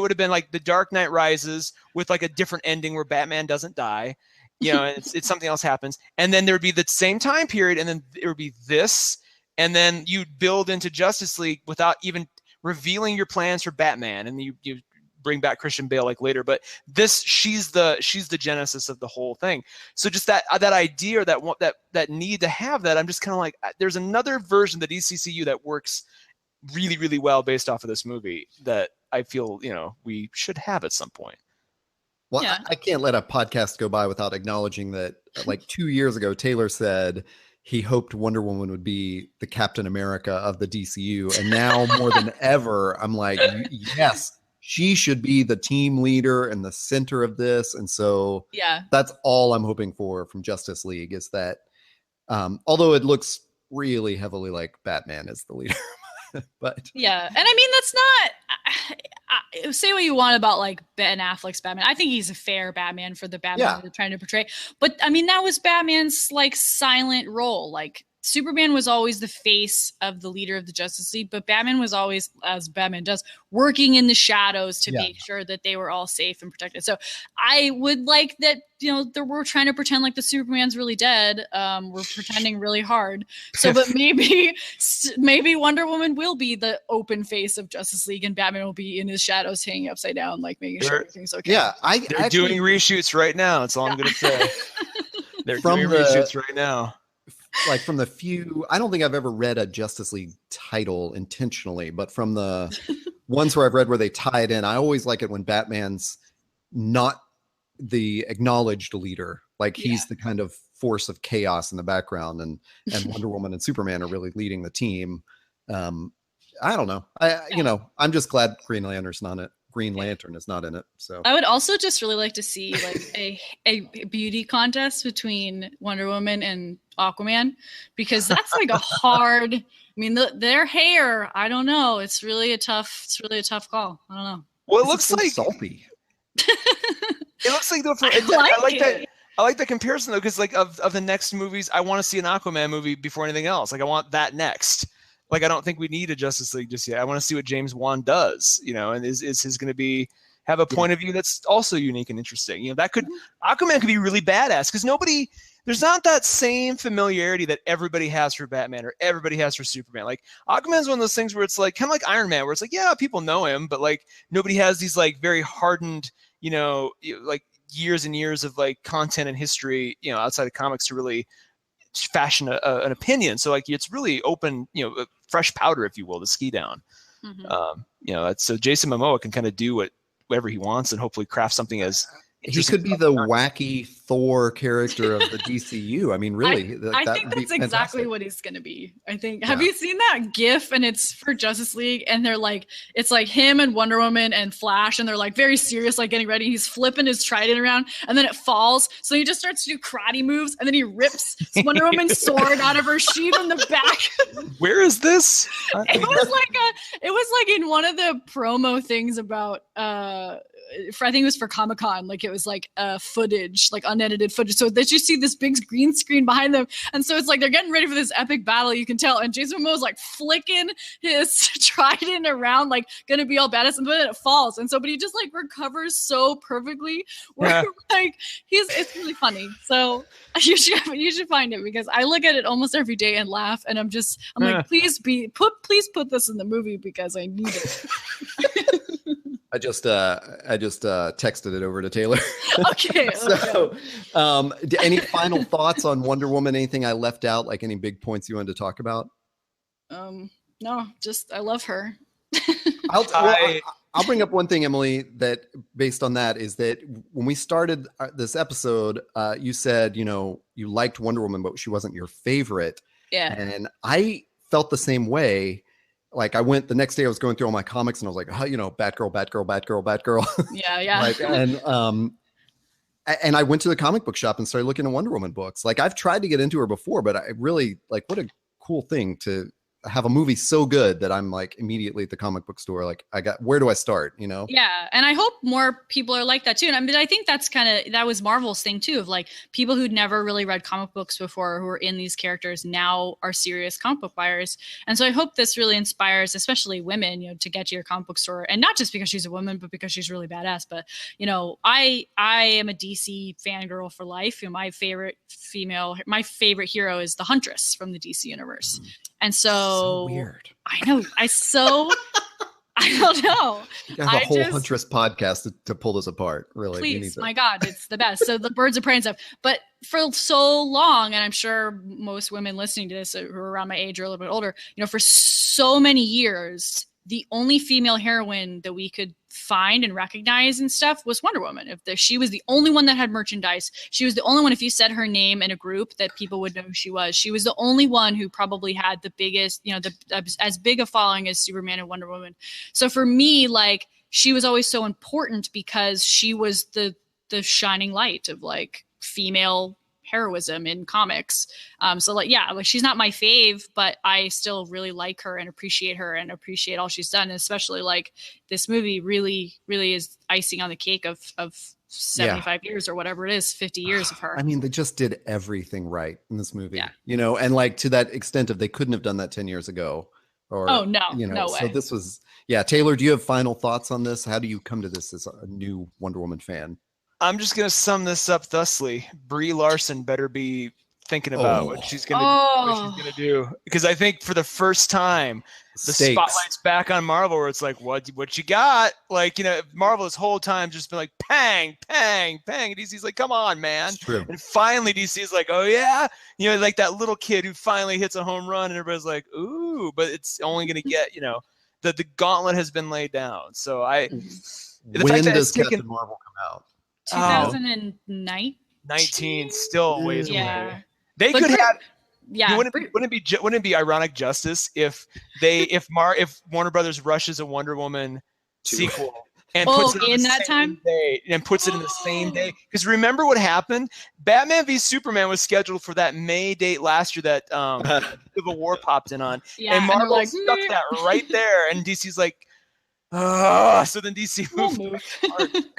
would have been like The Dark Knight Rises with like a different ending where Batman doesn't die, you know, and it's something else happens. And then there would be the same time period, and then it would be this, and then you'd build into Justice League without even revealing your plans for Batman, and you bring back Christian Bale like later, but she's the genesis of the whole thing. So just that idea, or that need to have that, I'm just kind of like, there's another version of the DCCU that works really, really well based off of this movie that I feel, you know, we should have at some point. Well, yeah. I can't let a podcast go by without acknowledging that, like 2 years ago, Taylor said he hoped Wonder Woman would be the Captain America of the DCU, and now more than ever, I'm like, yes, she should be the team leader and the center of this. And so that's all I'm hoping for from Justice League, is that although it looks really heavily like Batman is the leader, but yeah. And I mean, that's not, say what you want about like Ben Affleck's Batman. I think he's a fair Batman for the Batman they're trying to portray. But I mean, that was Batman's like silent role. Like, Superman was always the face of the leader of the Justice League, but Batman was always, as Batman does, working in the shadows to make sure that they were all safe and protected. So I would like that, you know, we're trying to pretend like the Superman's really dead. We're pretending really hard. So, but maybe Wonder Woman will be the open face of Justice League, and Batman will be in his shadows hanging upside down, like making sure everything's okay. Yeah, they're doing reshoots right now. That's all I'm going to say. They're doing reshoots right now. Like, from the few, I don't think I've ever read a Justice League title intentionally, but from the ones where I've read where they tie it in, I always like it when Batman's not the acknowledged leader. Like, he's the kind of force of chaos in the background, and Wonder Woman and Superman are really leading the team. I don't know. You know, I'm just glad Green Lantern is not in it. So I would also just really like to see like a beauty contest between Wonder Woman and Aquaman, because that's like a hard, I mean, their hair, I don't know. It's really a tough call. I don't know. Well, it looks like salty. It looks like I like that comparison though, because like of the next movies, I want to see an Aquaman movie before anything else. Like, I want that next. Like, I don't think we need a Justice League just yet. I want to see what James Wan does, you know, and is his going to have a point of view that's also unique and interesting. You know, Aquaman could be really badass, because there's not that same familiarity that everybody has for Batman or everybody has for Superman. Like, Aquaman's one of those things where it's like, kind of like Iron Man, where it's like, yeah, people know him, but like nobody has these like very hardened, you know, like years and years of like content and history, you know, outside of comics to really fashion an opinion. So like, it's really open, you know, fresh powder, if you will, to ski down. You know, so Jason Momoa can kind of do what whatever he wants and hopefully craft something as he could be the wacky Thor character of the DCU. I mean, really, I think that's exactly what he's going to be. I think. Have you seen that GIF? And it's for Justice League, and they're like, it's like him and Wonder Woman and Flash, and they're like very serious, like getting ready. He's flipping his trident around, and then it falls. So he just starts to do karate moves, and then he rips Wonder Woman's sword out of her sheath in the back. Where is this? It was like in one of the promo things about I think it was for Comic-Con, like it was like footage, like unedited footage. So that you see this big green screen behind them. And so it's like they're getting ready for this epic battle, you can tell. And Jason Momoa's like flicking his trident around, like gonna be all badass, and then it falls. And so, but he just like recovers so perfectly. Where like it's really funny. So you should find it, because I look at it almost every day and laugh, and I'm like, please put this in the movie because I need it. I just texted it over to Taylor. Okay. So, any final thoughts on Wonder Woman? Anything I left out? Like any big points you wanted to talk about? No, just I love her. I'll bring up one thing, Emily, that based on that is that when we started this episode, you said, you liked Wonder Woman, but she wasn't your favorite. Yeah. And I felt the same way. Like the next day I was going through all my comics and I was like, Batgirl. Yeah. And I went to the comic book shop and started looking at Wonder Woman books. Like I've tried to get into her before, but I really what a cool thing to have a movie so good that I'm like immediately at the comic book store. Like where do I start? Yeah. And I hope more people are like that too. And I think that was Marvel's thing too, of like people who'd never really read comic books before, who are in these characters now are serious comic book buyers. And so I hope this really inspires, especially women, to get to your comic book store, and not just because she's a woman, but because she's really badass. But, I am a DC fangirl for life. My favorite hero is the Huntress from the DC universe. And so weird. I know. I don't know. You have a whole Huntress podcast to pull this apart. Really. Please, my God, it's the best. So the Birds of Prey and stuff. But for so long, and I'm sure most women listening to this who are around my age or a little bit older, for so many years, the only female heroine that we could find and recognize and stuff was Wonder Woman. She was the only one that had merchandise. She was the only one, if you said her name in a group, that people would know who she was. She was the only one who probably had the biggest, as big a following as Superman and Wonder Woman. So for me, like, she was always so important because she was the shining light of like female heroism in comics. So she's not my fave, but I still really like her and appreciate her and appreciate all she's done. And especially like this movie really, really is icing on the cake of 75 years or whatever it is, 50 years of her. I mean, they just did everything right in this movie, and like to that extent of they couldn't have done that 10 years ago. Or, no way. So this was, Taylor, do you have final thoughts on this? How do you come to this as a new Wonder Woman fan? I'm just going to sum this up thusly. Brie Larson better be thinking about what she's going to do. Because I think for the first time, the spotlight's back on Marvel, where it's like, what you got? Like, Marvel this whole time just been like, pang, pang, pang. And DC's like, come on, man. True. And finally DC's like, oh yeah? Like that little kid who finally hits a home run and everybody's like, ooh, but it's only going to get, the gauntlet has been laid down. So when does Captain Marvel come out? 2019, still ways away. They could have. Yeah. Wouldn't it be ironic justice if Warner Brothers rushes a Wonder Woman sequel and puts it in that time day and puts it in the same day? Because remember what happened? Batman v Superman was scheduled for that May date last year that Civil War popped in on, and Marvel stuck that right there, and DC's like. So then DC moved.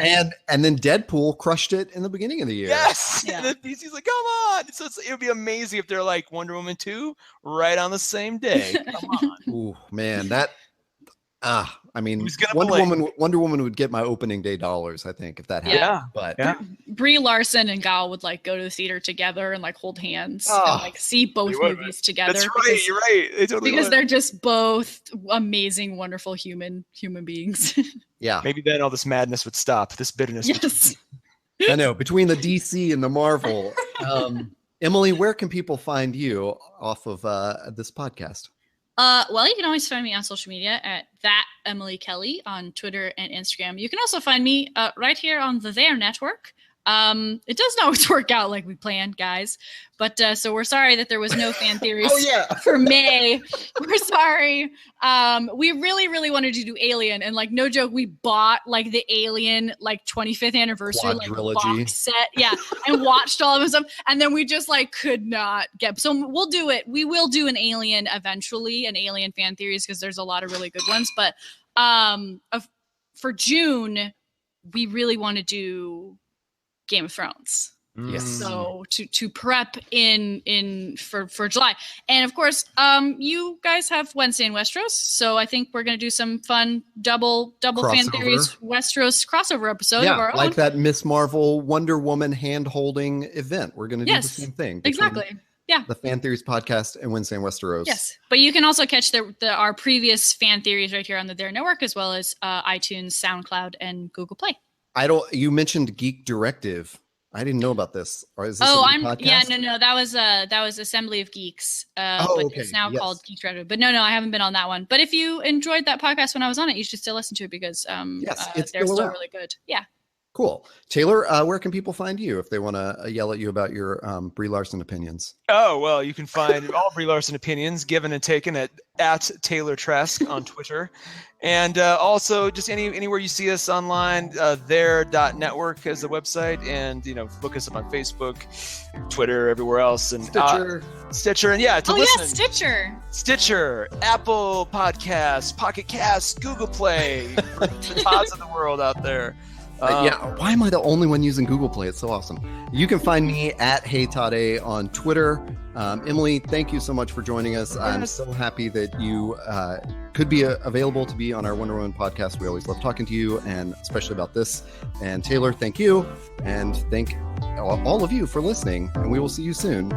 and then Deadpool crushed it in the beginning of the year. Yes. Yeah. And then DC's like, come on. So it would be amazing if they're like Wonder Woman 2 right on the same day. Come on. Ooh, man, Wonder Woman would get my opening day dollars, I think, if that happened. Yeah. But Brie Larson and Gal would like go to the theater together and like hold hands and like see both movies together. That's right. You're right. They totally because they're just both amazing, wonderful human beings. Yeah. Maybe then all this madness would stop. This bitterness. Yes. I know. Between the DC and the Marvel. Emily, where can people find you off of this podcast? Well, you can always find me on social media at that Emily Kelly on Twitter and Instagram. You can also find me right here on the There Network. It doesn't always work out like we planned, guys. But so we're sorry that there was no fan theories for May. We're sorry. We really, really wanted to do Alien, and like no joke, we bought like the Alien like 25th anniversary like box set, and watched all of them stuff, and then we just like could not get. So we'll do it. We will do an Alien eventually, an Alien fan theories, because there's a lot of really good ones. But for June, we really want to do Game of Thrones. Yes. So to prep in for July. And of course, you guys have Wednesday in Westeros. So I think we're going to do some fun double crossover. Fan theories Westeros crossover episode of our own. Like that Miss Marvel Wonder Woman hand holding event. We're going to do the same thing. Exactly. Yeah. The Fan Theories podcast and Wednesday in Westeros. Yes. But you can also catch our previous fan theories right here on the There Network, as well as iTunes, SoundCloud, and Google Play. You mentioned Geek Directive. I didn't know about this. Or is this podcast? No. That was Assembly of Geeks. But it's now called Geek Directive. But no, I haven't been on that one. But if you enjoyed that podcast when I was on it, you should still listen to it because they're still really good. Yeah. Cool. Taylor, where can people find you if they want to yell at you about your Brie Larson opinions? Oh, well, you can find all Brie Larson opinions given and taken at Taylor Trask on Twitter. And also just anywhere you see us online, there.network is the website. And, look us up on Facebook, Twitter, everywhere else. And Stitcher. And listen. Stitcher, Apple Podcasts, Pocket Cast, Google Play, for the pods of the world out there. Why am I the only one using Google Play? It's so awesome. You can find me at HeyTade on Twitter. Emily, thank you so much for joining us. Yes. I'm so happy that you could be available to be on our Wonder Woman podcast. We always love talking to you, and especially about this. And Taylor, thank you. And thank all of you for listening. And we will see you soon.